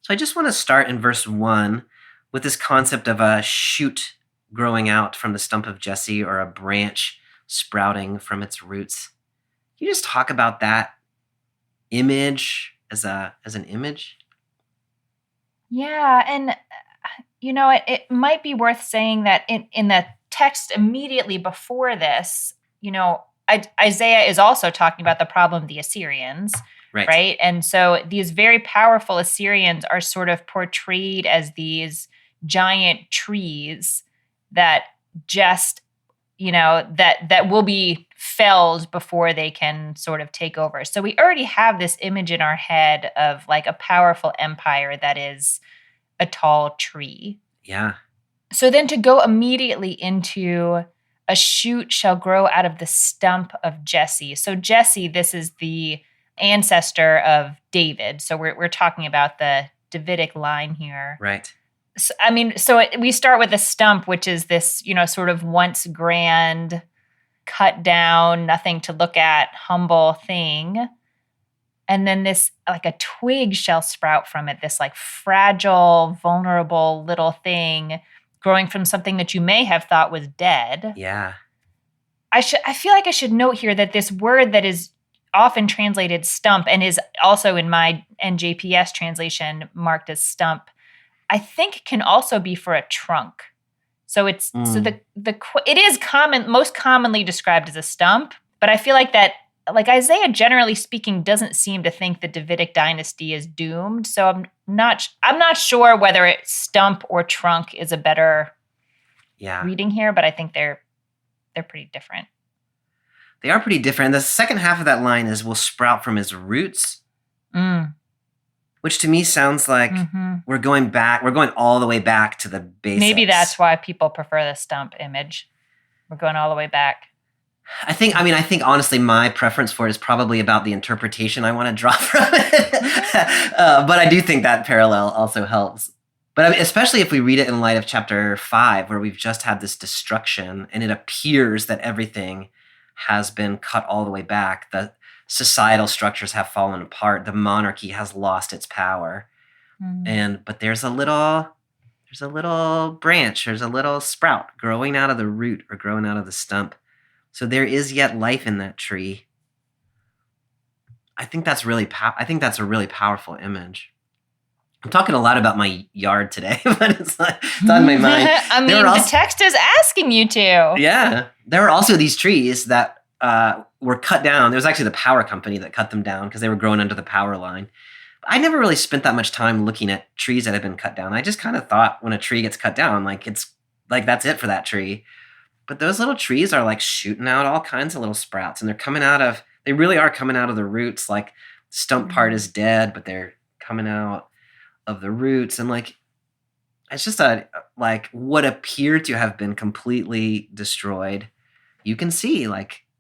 So I just want to start in verse 1 with this concept of a shoot growing out from the stump of Jesse or a branch sprouting from its roots. Can you just talk about that image as an image? Yeah, and it might be worth saying that in the text immediately before this, Isaiah is also talking about the problem of the Assyrians, right? And so these very powerful Assyrians are sort of portrayed as these giant trees that just, that will be felled before they can sort of take over. So we already have this image in our head of like a powerful empire that is a tall tree. Yeah. So then to go immediately into a shoot shall grow out of the stump of Jesse. So Jesse, this is the ancestor of David. So we're talking about the Davidic line here. Right. So we start with a stump, which is this, sort of once grand, cut down, nothing to look at, humble thing. And then this, like a twig shall sprout from it, this like fragile, vulnerable little thing growing from something that you may have thought was dead. Yeah. I feel like I should note here that this word that is often translated stump and is also in my NJPS translation marked as stump, I think can also be for a trunk. So it's it is most commonly described as a stump, but I feel like that, like Isaiah generally speaking doesn't seem to think the Davidic dynasty is doomed. So I'm not sure whether it's stump or trunk is a better reading here, but I think they're pretty different. They are pretty different. The second half of that line is will sprout from his roots. Which to me sounds like we're going all the way back to the basics. Maybe that's why people prefer the stump image. We're going all the way back. I think honestly, my preference for it is probably about the interpretation I want to draw from it. But I do think that parallel also helps. But especially if we read it in light of chapter 5, where we've just had this destruction and it appears that everything has been cut all the way back. The societal structures have fallen apart. The monarchy has lost its power. But there's a little branch, there's a little sprout growing out of the root or growing out of the stump. So there is yet life in that tree. I think that's a really powerful image. I'm talking a lot about my yard today, but it's on my mind. I mean, the text is asking you to. Yeah. There were also these trees that were cut down. There was actually the power company that cut them down because they were growing under the power line. I never really spent that much time looking at trees that had been cut down. I just kind of thought when a tree gets cut down, it's like that's it for that tree. But those little trees are like shooting out all kinds of little sprouts, and they really are coming out of the roots. Like the stump part is dead, but they're coming out of the roots, and it's just what appeared to have been completely destroyed. You can see,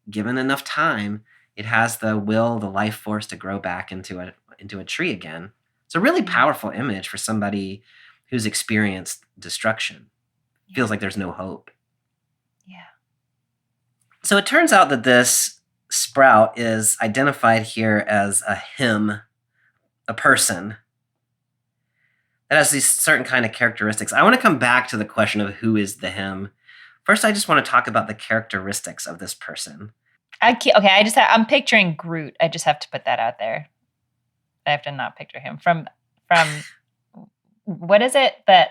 given enough time, it has the will, the life force to grow back into a tree again. It's a really powerful image for somebody who's experienced destruction. It feels like there's no hope. Yeah. So it turns out that this sprout is identified here as a him, a person. It has these certain kind of characteristics. I want to come back to the question of who is the him. First, I just want to talk about the characteristics of this person. I'm picturing Groot. I just have to put that out there. I have to not picture him from what is it? That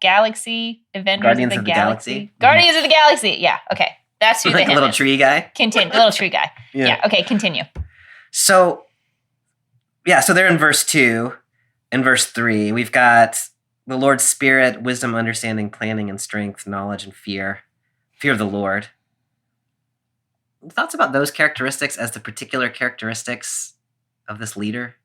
Galaxy Avengers Guardians of the Galaxy. Mm-hmm. Guardians of the Galaxy. Yeah. Okay. That's who the him little is. Tree guy. Continue. The little tree guy. Yeah. Okay. Continue. So they're in verse 2. In verse 3, we've got the Lord's Spirit, wisdom, understanding, planning, and strength, knowledge, and fear of the Lord. Thoughts about those characteristics as the particular characteristics of this leader?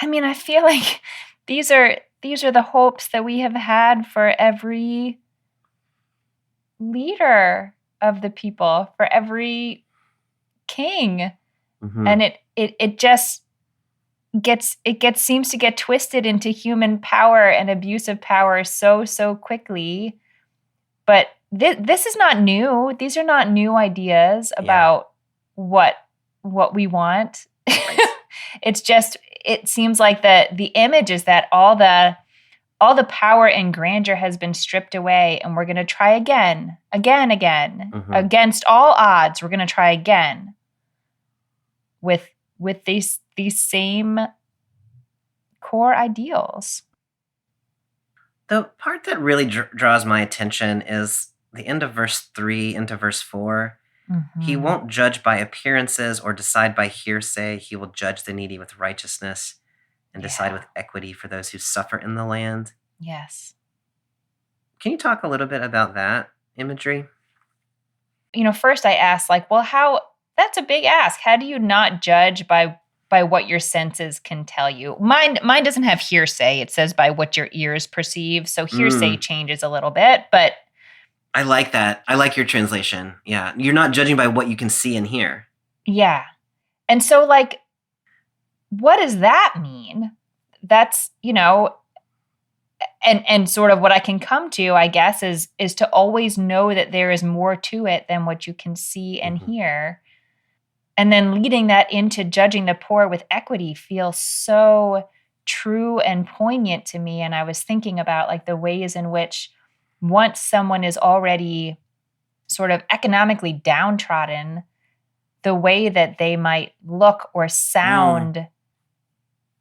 I mean, I feel like these are the hopes that we have had for every leader of the people, for every king. Mm-hmm. And it just seems to get twisted into human power and abuse of power so quickly. But this is not new. These are not new ideas about what we want. Right. It's just, it seems like the image is that all the power and grandeur has been stripped away, and we're going to try again, mm-hmm. against all odds. We're going to try again with these same core ideals. The part that really draws my attention is the end of verse 3 into verse 4. Mm-hmm. He won't judge by appearances or decide by hearsay. He will judge the needy with righteousness and decide with equity for those who suffer in the land. Yes. Can you talk a little bit about that imagery? First I asked, that's a big ask. How do you not judge by what your senses can tell you? Mine doesn't have hearsay. It says by what your ears perceive. So hearsay changes a little bit, but I like that. I like your translation. Yeah. You're not judging by what you can see and hear. Yeah. And so what does that mean? That's, and sort of what I can come to, I guess, is to always know that there is more to it than what you can see and mm-hmm. hear. And then leading that into judging the poor with equity feels so true and poignant to me. And I was thinking about the ways in which once someone is already sort of economically downtrodden, the way that they might look or sound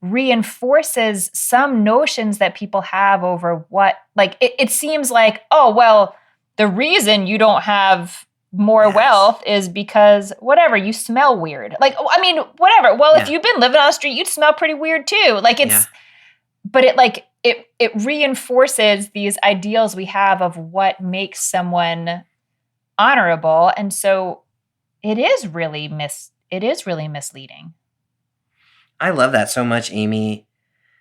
reinforces some notions that people have over what, it seems like, oh, well, the reason you don't have more wealth is because whatever, you smell weird. Whatever. Well, if you've been living on the street, you'd smell pretty weird too. But it reinforces these ideals we have of what makes someone honorable. And so it is really misleading. I love that so much, Amy.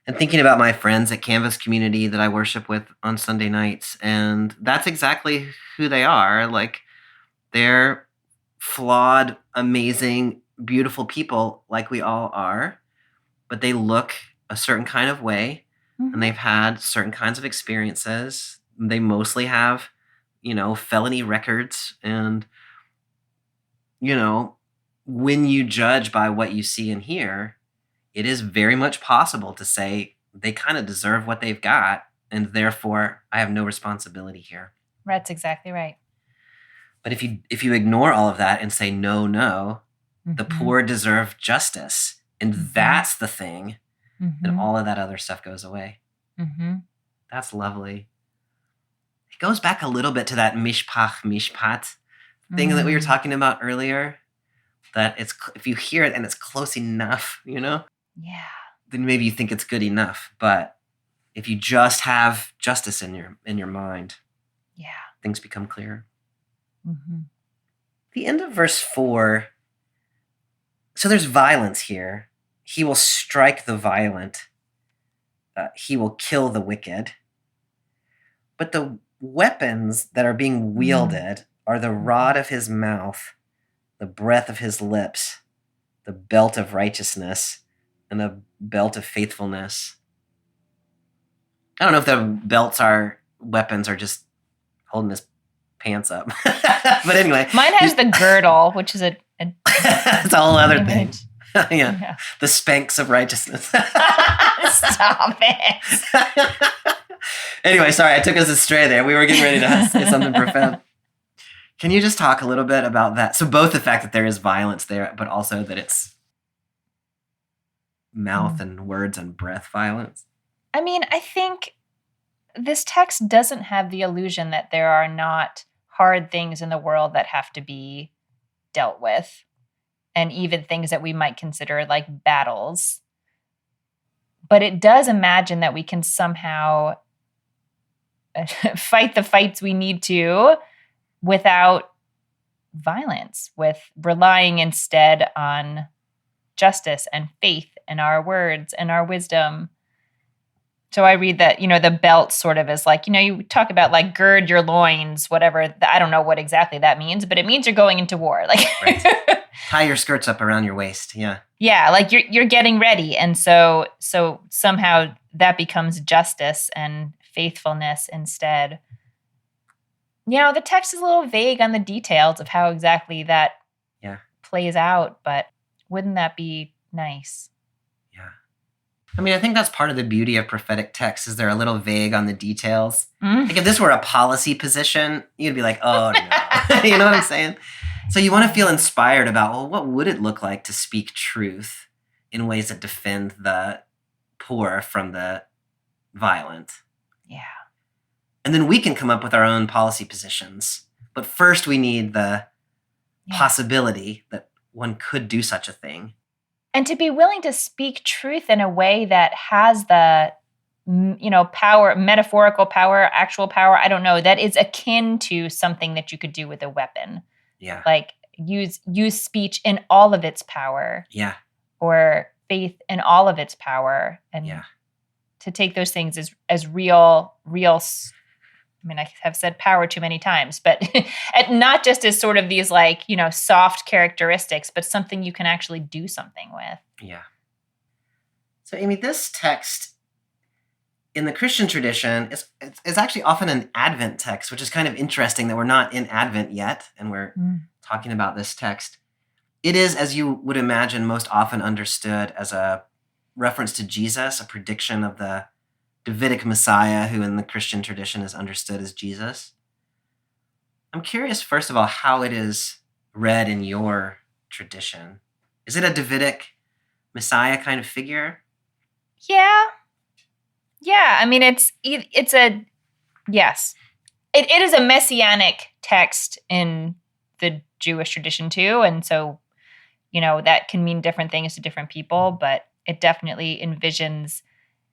And thinking about my friends at Canvas Community that I worship with on Sunday nights, and that's exactly who they are. They're flawed, amazing, beautiful people like we all are, but they look a certain kind of way, mm-hmm. and they've had certain kinds of experiences. They mostly have, felony records. And, when you judge by what you see and hear, it is very much possible to say they kind of deserve what they've got, and therefore I have no responsibility here. That's exactly right. But if you ignore all of that and say, no, mm-hmm. the poor deserve justice, and Mhm. that's the thing, then Mhm. all of that other stuff goes away. Mhm. That's lovely. It goes back a little bit to that mishpat thing that we were talking about earlier, that it's if you hear it and it's close enough, Yeah. then maybe you think it's good enough. But if you just have justice in your mind, Yeah. things become clearer. Mhm. The end of verse 4, so there's violence here. He will strike the violent. He will kill the wicked. But the weapons that are being wielded are the rod of his mouth, the breath of his lips, the belt of righteousness, and the belt of faithfulness. I don't know if the belts are weapons or just holding his pants up. But anyway. Mine has the girdle, which is a it's a whole other thing. image. Yeah. The spanks of righteousness. Stop it. Anyway, sorry, I took us astray there. We were getting ready to say something profound. Can you just talk a little bit about that? So both the fact that there is violence there, but also that it's mouth and words and breath violence. I mean, I think this text doesn't have the illusion that there are not hard things in the world that have to be dealt with, and even things that we might consider like battles. But it does imagine that we can somehow fight the fights we need to without violence, with relying instead on justice and faith and our words and our wisdom. So I read that, the belt sort of is like, you talk about like gird your loins, whatever. I don't know what exactly that means, but it means you're going into war. Like, right. Tie your skirts up around your waist. Yeah. Yeah, like you're getting ready. And so somehow that becomes justice and faithfulness instead. The text is a little vague on the details of how exactly that plays out, but wouldn't that be nice? Yeah. I mean, I think that's part of the beauty of prophetic texts is they're a little vague on the details. Like if this were a policy position, you'd be like, oh no. You know what I'm saying? So you want to feel inspired about, well, what would it look like to speak truth in ways that defend the poor from the violent? Yeah. And then we can come up with our own policy positions. But first we need the possibility that one could do such a thing. And to be willing to speak truth in a way that has the, power, metaphorical power, actual power, I don't know, that is akin to something that you could do with a weapon. Yeah. Like use speech in all of its power. Yeah. Or faith in all of its power. And to take those things as real. I mean, I have said power too many times, but not just as sort of these like, soft characteristics, but something you can actually do something with. Yeah. So, Amy, this text in the Christian tradition is actually often an Advent text, which is kind of interesting that we're not in Advent yet, and we're talking about this text. It is, as you would imagine, most often understood as a reference to Jesus, a prediction of the Davidic Messiah, who in the Christian tradition is understood as Jesus. I'm curious, first of all, how it is read in your tradition. Is it a Davidic Messiah kind of figure? Yeah. I mean, it's a yes. It is a messianic text in the Jewish tradition too, and so that can mean different things to different people, but it definitely envisions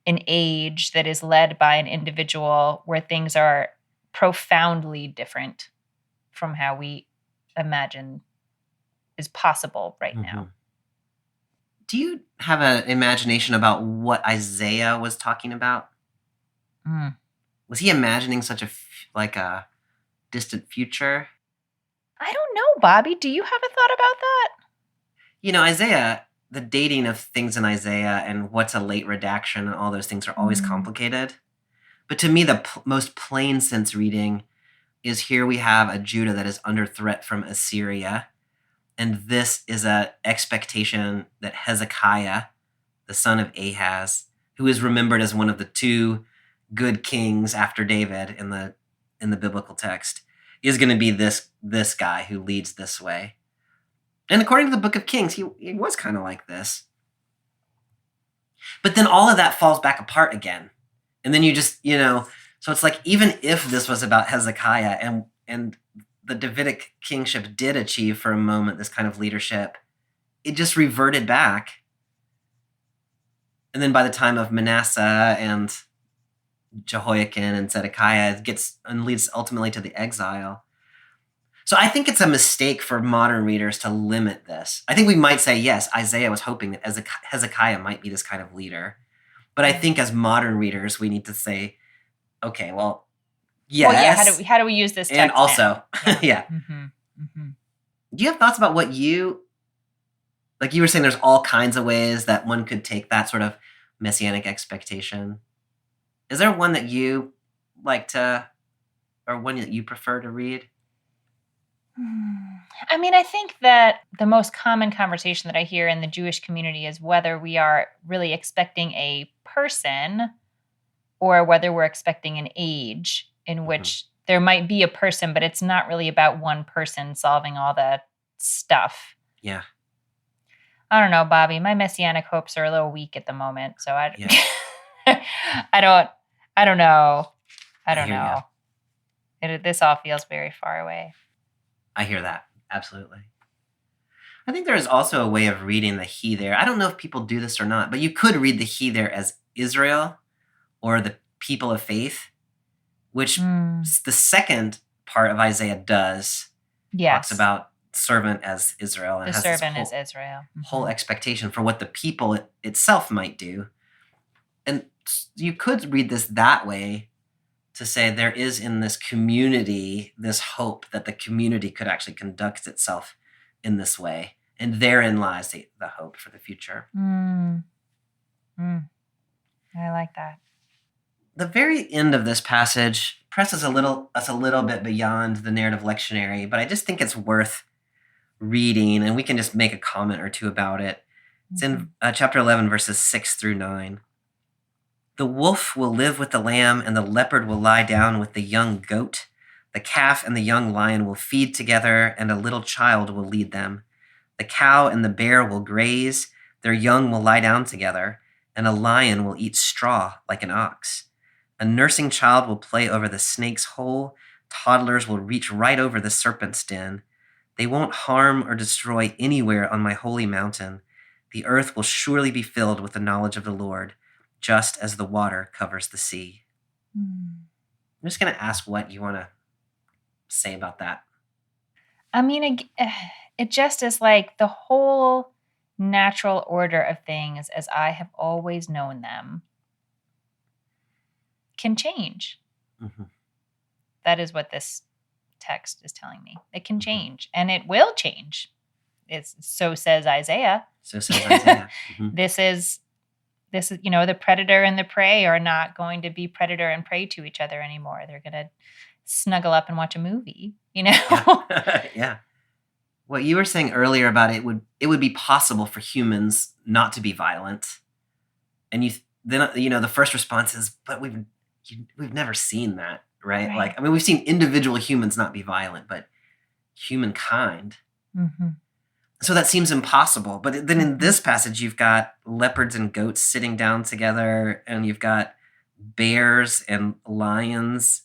an age that is led by an individual where things are profoundly different from how we imagine is possible right now. Do you have an imagination about what Isaiah was talking about? Was he imagining such a distant future? I don't know, Bobby. Do you have a thought about that? Isaiah, the dating of things in Isaiah and what's a late redaction and all those things are always complicated. But to me, the most plain sense reading is here we have a Judah that is under threat from Assyria. And this is an expectation that Hezekiah, the son of Ahaz, who is remembered as one of the two good kings after David in the biblical text, is going to be this guy who leads this way. And according to the book of Kings, he was kind of like this. But then all of that falls back apart again. And then you just, so it's like, even if this was about Hezekiah and the Davidic kingship did achieve for a moment this kind of leadership, it just reverted back. And then by the time of Manasseh and Jehoiakim and Zedekiah, it gets and leads ultimately to the exile. So I think it's a mistake for modern readers to limit this. I think we might say, yes, Isaiah was hoping that Hezekiah might be this kind of leader. But I think as modern readers, we need to say, okay, well, yes. Well, yeah, how do we use this text? And also, yeah. Mm-hmm. Mm-hmm. Do you have thoughts about what you were saying there's all kinds of ways that one could take that sort of messianic expectation? Is there one that you like to, or one that you prefer to read? I mean, I think that the most common conversation that I hear in the Jewish community is whether we are really expecting a person or whether we're expecting an age in which there might be a person, but it's not really about one person solving all the stuff. Yeah. I don't know, Bobby. My messianic hopes are a little weak at the moment, so I don't know. This all feels very far away. I hear that. Absolutely. I think there is also a way of reading the he there. I don't know if people do this or not, but you could read the he there as Israel or the people of faith, which the second part of Isaiah does. Yes. Talks about servant as Israel. And the has servant is Israel. Whole expectation for what the people itself might do. And you could read this that way to say there is in this community this hope that the community could actually conduct itself in this way. And therein lies the hope for the future. I like that. The very end of this passage presses us a little bit beyond the narrative lectionary, but I just think it's worth reading, and we can just make a comment or two about it. It's in chapter 11, verses 6 through 9. The wolf will live with the lamb, and the leopard will lie down with the young goat. The calf and the young lion will feed together, and a little child will lead them. The cow and the bear will graze, their young will lie down together, and a lion will eat straw like an ox. A nursing child will play over the snake's hole. Toddlers will reach right over the serpent's den. They won't harm or destroy anywhere on my holy mountain. The earth will surely be filled with the knowledge of the Lord, just as the water covers the sea. I'm just going to ask what you want to say about that. I mean, it just is like the whole natural order of things as I have always known them can change. Mm-hmm. That is what this text is telling me. It can change, and it will change. So says Isaiah. Mm-hmm. This is, the predator and the prey are not going to be predator and prey to each other anymore. They're going to snuggle up and watch a movie, Yeah. What you were saying earlier about it would be possible for humans not to be violent. And then the first response is, but we've never seen that, right? Like, we've seen individual humans not be violent, but humankind. Mm-hmm. So that seems impossible. But then in this passage, you've got leopards and goats sitting down together, and you've got bears and lions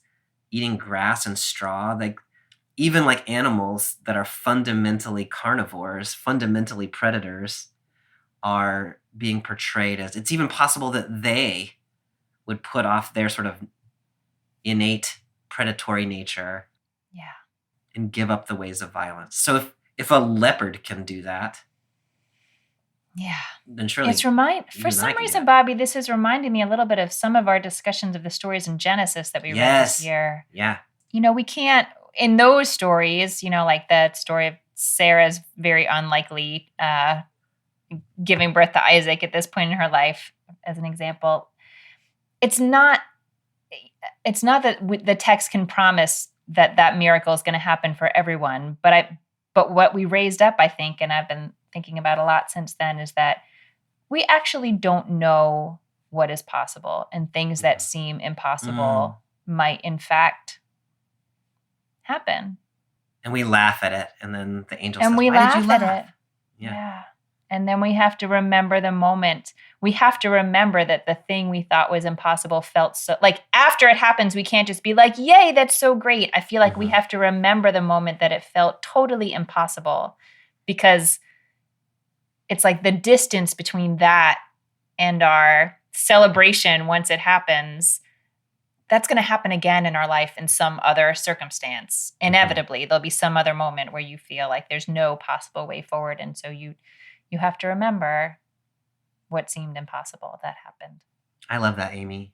eating grass and straw. Like, even like animals that are fundamentally carnivores, fundamentally predators, are being portrayed as, it's even possible that they would put off their sort of innate predatory nature, and give up the ways of violence. So if a leopard can do that, then surely for some reason, Bobby, this is reminding me a little bit of some of our discussions of the stories in Genesis that we read this year. Yeah. We can't, in those stories, like the story of Sarah's very unlikely giving birth to Isaac at this point in her life, as an example. It's not that the text can promise that miracle is going to happen for everyone, but what we raised up, I think, and I've been thinking about a lot since then, is that we actually don't know what is possible, and things that seem impossible might in fact happen. And we laugh at it, and then the angel says, "Why did you laugh laugh?" at it. Yeah. And then we have to remember the moment. We have to remember that the thing we thought was impossible felt so, like after it happens, we can't just be like, yay, that's so great. I feel like we have to remember the moment that it felt totally impossible, because it's like the distance between that and our celebration once it happens, that's going to happen again in our life in some other circumstance. Inevitably, there'll be some other moment where you feel like there's no possible way forward. And so you have to remember what seemed impossible that happened. I love that, Amy.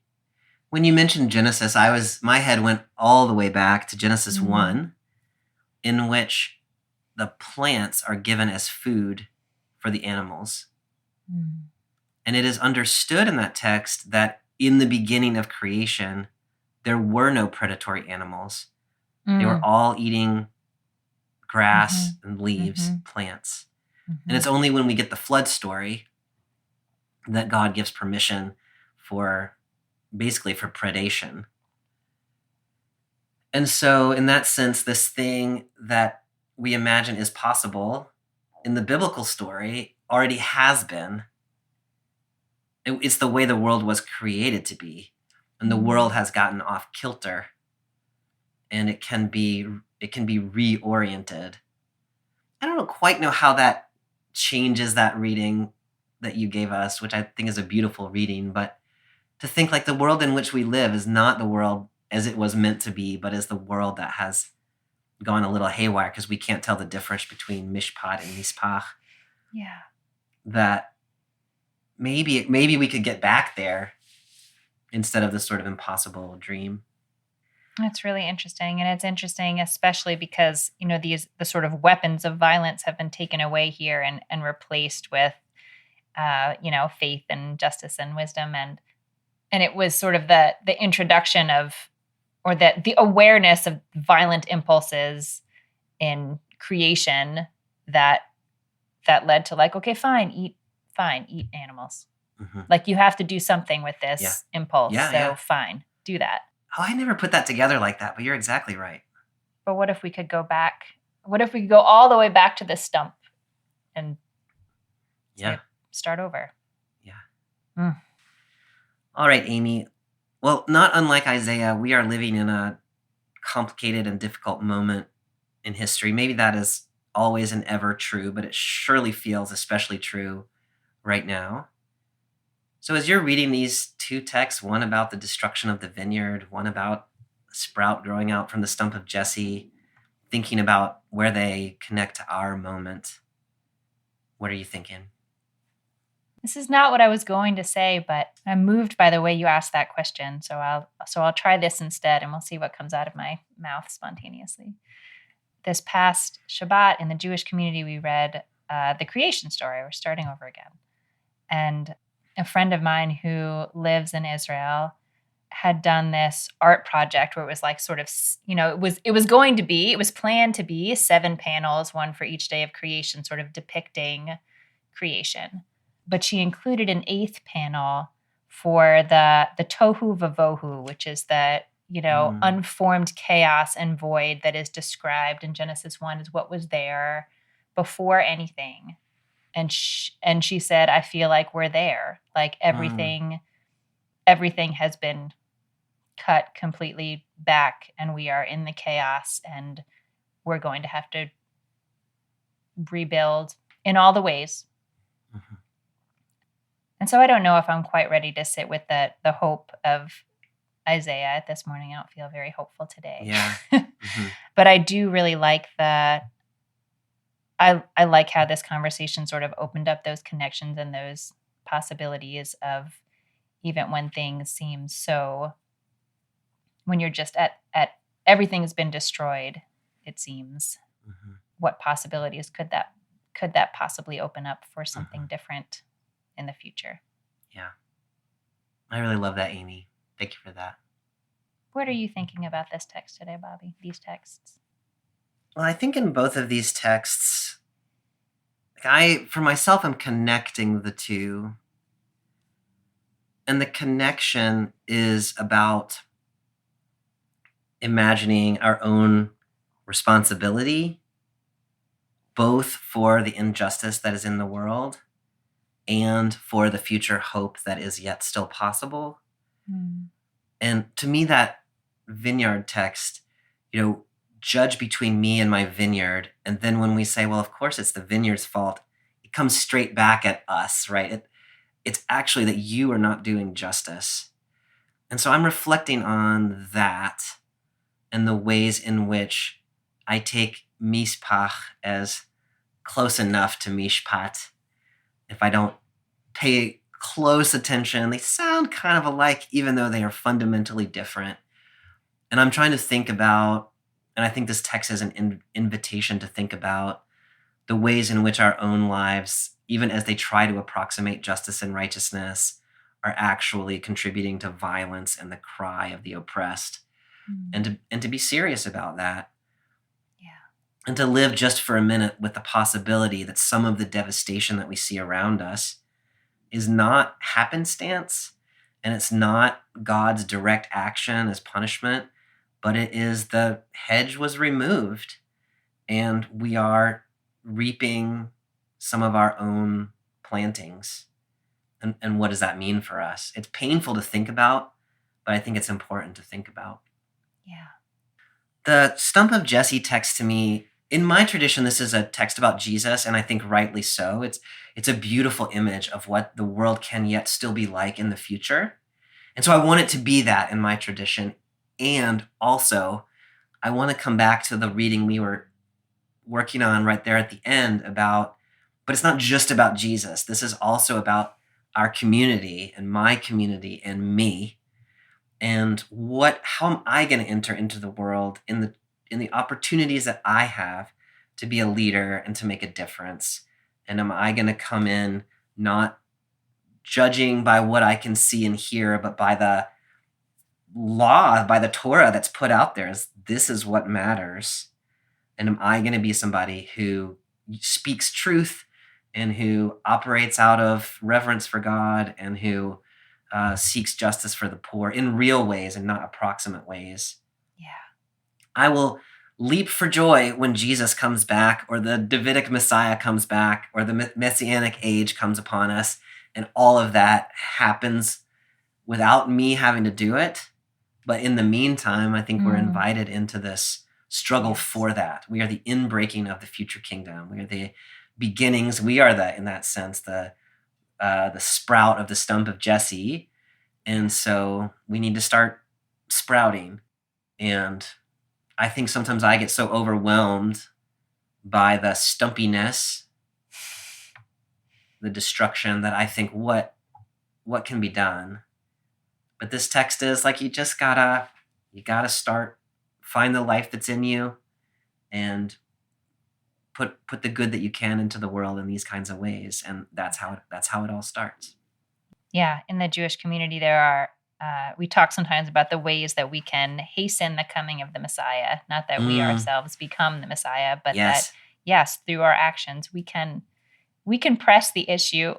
When you mentioned Genesis, my head went all the way back to Genesis 1, in which the plants are given as food for the animals. And it is understood in that text that in the beginning of creation, there were no predatory animals. They were all eating grass and leaves, plants. And it's only when we get the flood story that God gives permission for predation. And so in that sense, this thing that we imagine is possible in the biblical story already has been. It's the way the world was created to be. And the world has gotten off kilter. And it can be reoriented. I don't quite know how that changes that reading that you gave us, which I think is a beautiful reading, but to think like the world in which we live is not the world as it was meant to be, but is the world that has gone a little haywire because we can't tell the difference between mishpat and mispach. Yeah. That maybe we could get back there instead of this sort of impossible dream. That's really interesting. And it's interesting, especially because, the sort of weapons of violence have been taken away here and replaced with, faith and justice and wisdom. And it was sort of the introduction of, or the awareness of violent impulses in creation that led to like, okay, eat animals. Like you have to do something with this impulse. Fine, do that. Oh, I never put that together like that, but you're exactly right. But what if we could go back? What if we could go all the way back to the stump and start over? Yeah. All right, Amy. Well, not unlike Isaiah, we are living in a complicated and difficult moment in history. Maybe that is always and ever true, but it surely feels especially true right now. So as you're reading these two texts, one about the destruction of the vineyard, one about a sprout growing out from the stump of Jesse, thinking about where they connect to our moment, what are you thinking? This is not what I was going to say, but I'm moved by the way you asked that question. So I'll try this instead, and we'll see what comes out of my mouth spontaneously. This past Shabbat in the Jewish community, we read the creation story. We're starting over again. And a friend of mine who lives in Israel had done this art project where it was like sort of, it was planned to be 7 panels, one for each day of creation, sort of depicting creation. But she included an 8th panel for the tohu vavohu, which is the, unformed chaos and void that is described in Genesis 1 as what was there before anything. And she said, I feel like we're there. Like everything has been cut completely back and we are in the chaos and we're going to have to rebuild in all the ways. And so I don't know if I'm quite ready to sit with the hope of Isaiah at this morning. I don't feel very hopeful today. Yeah. But I do really like I like how this conversation sort of opened up those connections and those possibilities of even when things seem so, when you're just at everything has been destroyed, it seems. What possibilities could that possibly open up for something different in the future? Yeah. I really love that, Amy. Thank you for that. What are you thinking about this text today, Bobby? These texts? Well, I think in both of these texts, for myself, I'm connecting the two. And the connection is about imagining our own responsibility, both for the injustice that is in the world and for the future hope that is yet still possible. Mm. And to me, that vineyard text, judge between me and my vineyard. And then when we say, well, of course it's the vineyard's fault, it comes straight back at us, right? It's actually that you are not doing justice. And so I'm reflecting on that and the ways in which I take mishpach as close enough to mishpat. If I don't pay close attention, they sound kind of alike, even though they are fundamentally different. And I'm trying to think about, and I think this text is an invitation to think about the ways in which our own lives, even as they try to approximate justice and righteousness, are actually contributing to violence and the cry of the oppressed. And to be serious about that. Yeah. And to live just for a minute with the possibility that some of the devastation that we see around us is not happenstance, and it's not God's direct action as punishment, but it is the hedge was removed, and we are reaping some of our own plantings. And what does that mean for us? It's painful to think about, but I think it's important to think about. Yeah. The Stump of Jesse text, to me, in my tradition, this is a text about Jesus, and I think rightly so. It's a beautiful image of what the world can yet still be like in the future. And so I want it to be that in my tradition. And also, I want to come back to the reading we were working on right there at the end but it's not just about Jesus. This is also about our community and my community and me. And how am I going to enter into the world in the opportunities that I have to be a leader and to make a difference? And am I going to come in not judging by what I can see and hear, but by the law, by the Torah that's put out there? This is what matters. And am I going to be somebody who speaks truth and who operates out of reverence for God and who seeks justice for the poor in real ways and not approximate ways? Yeah. I will leap for joy when Jesus comes back, or the Davidic Messiah comes back, or the Messianic age comes upon us, and all of that happens without me having to do it. But in the meantime, I think we're invited into this struggle for that. We are the inbreaking of the future kingdom. We are the beginnings. We are in that sense, the sprout of the stump of Jesse. And so we need to start sprouting. And I think sometimes I get so overwhelmed by the stumpiness, the destruction, that I think, what can be done? But this text is like, you gotta start, find the life that's in you, and put the good that you can into the world in these kinds of ways. And that's how it all starts. Yeah. In the Jewish community, there are, we talk sometimes about the ways that we can hasten the coming of the Messiah. Not that we ourselves become the Messiah, but that, yes, through our actions, we can press the issue.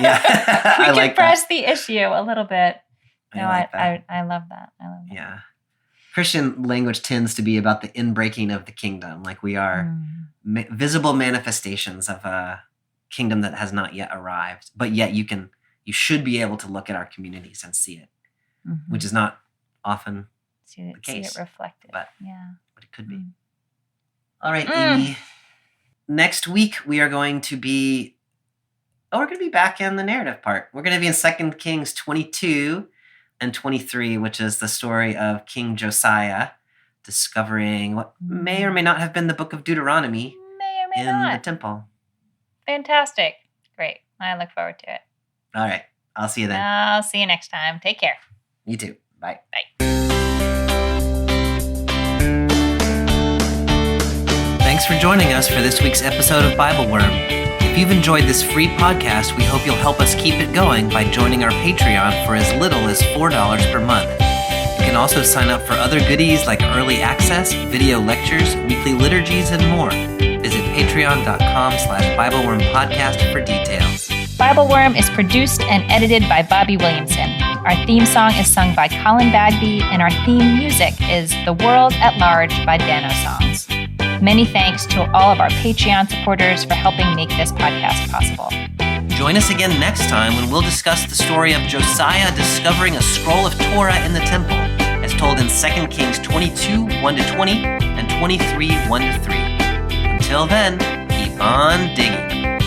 Yeah. We can press the issue a little bit. No, I love that. Yeah. Christian language tends to be about the inbreaking of the kingdom. Like we are visible manifestations of a kingdom that has not yet arrived, but yet you should be able to look at our communities and see it, which is not often the case. See it reflected. But it could be. All right, Amy. Next week we are going to be back in the narrative part. We're going to be in 2 Kings 22 and 23, which is the story of King Josiah discovering what may or may not have been the book of Deuteronomy in the temple. Fantastic. Great. I look forward to it. All right. I'll see you then. I'll see you next time. Take care. You too. Bye. Bye. Thanks for joining us for this week's episode of BibleWorm. If you've enjoyed this free podcast, we hope you'll help us keep it going by joining our Patreon for as little as $4 per month. You can also sign up for other goodies like early access, video lectures, weekly liturgies, and more. Visit patreon.com/BibleWorm podcast for details. BibleWorm is produced and edited by Bobby Williamson. Our theme song is sung by Colin Bagby, and our theme music is The World at Large by Dano Songs. Many thanks to all of our Patreon supporters for helping make this podcast possible. Join us again next time when we'll discuss the story of Josiah discovering a scroll of Torah in the temple, as told in 2 Kings 22, 1-20, and 23, 1-3. Until then, keep on digging.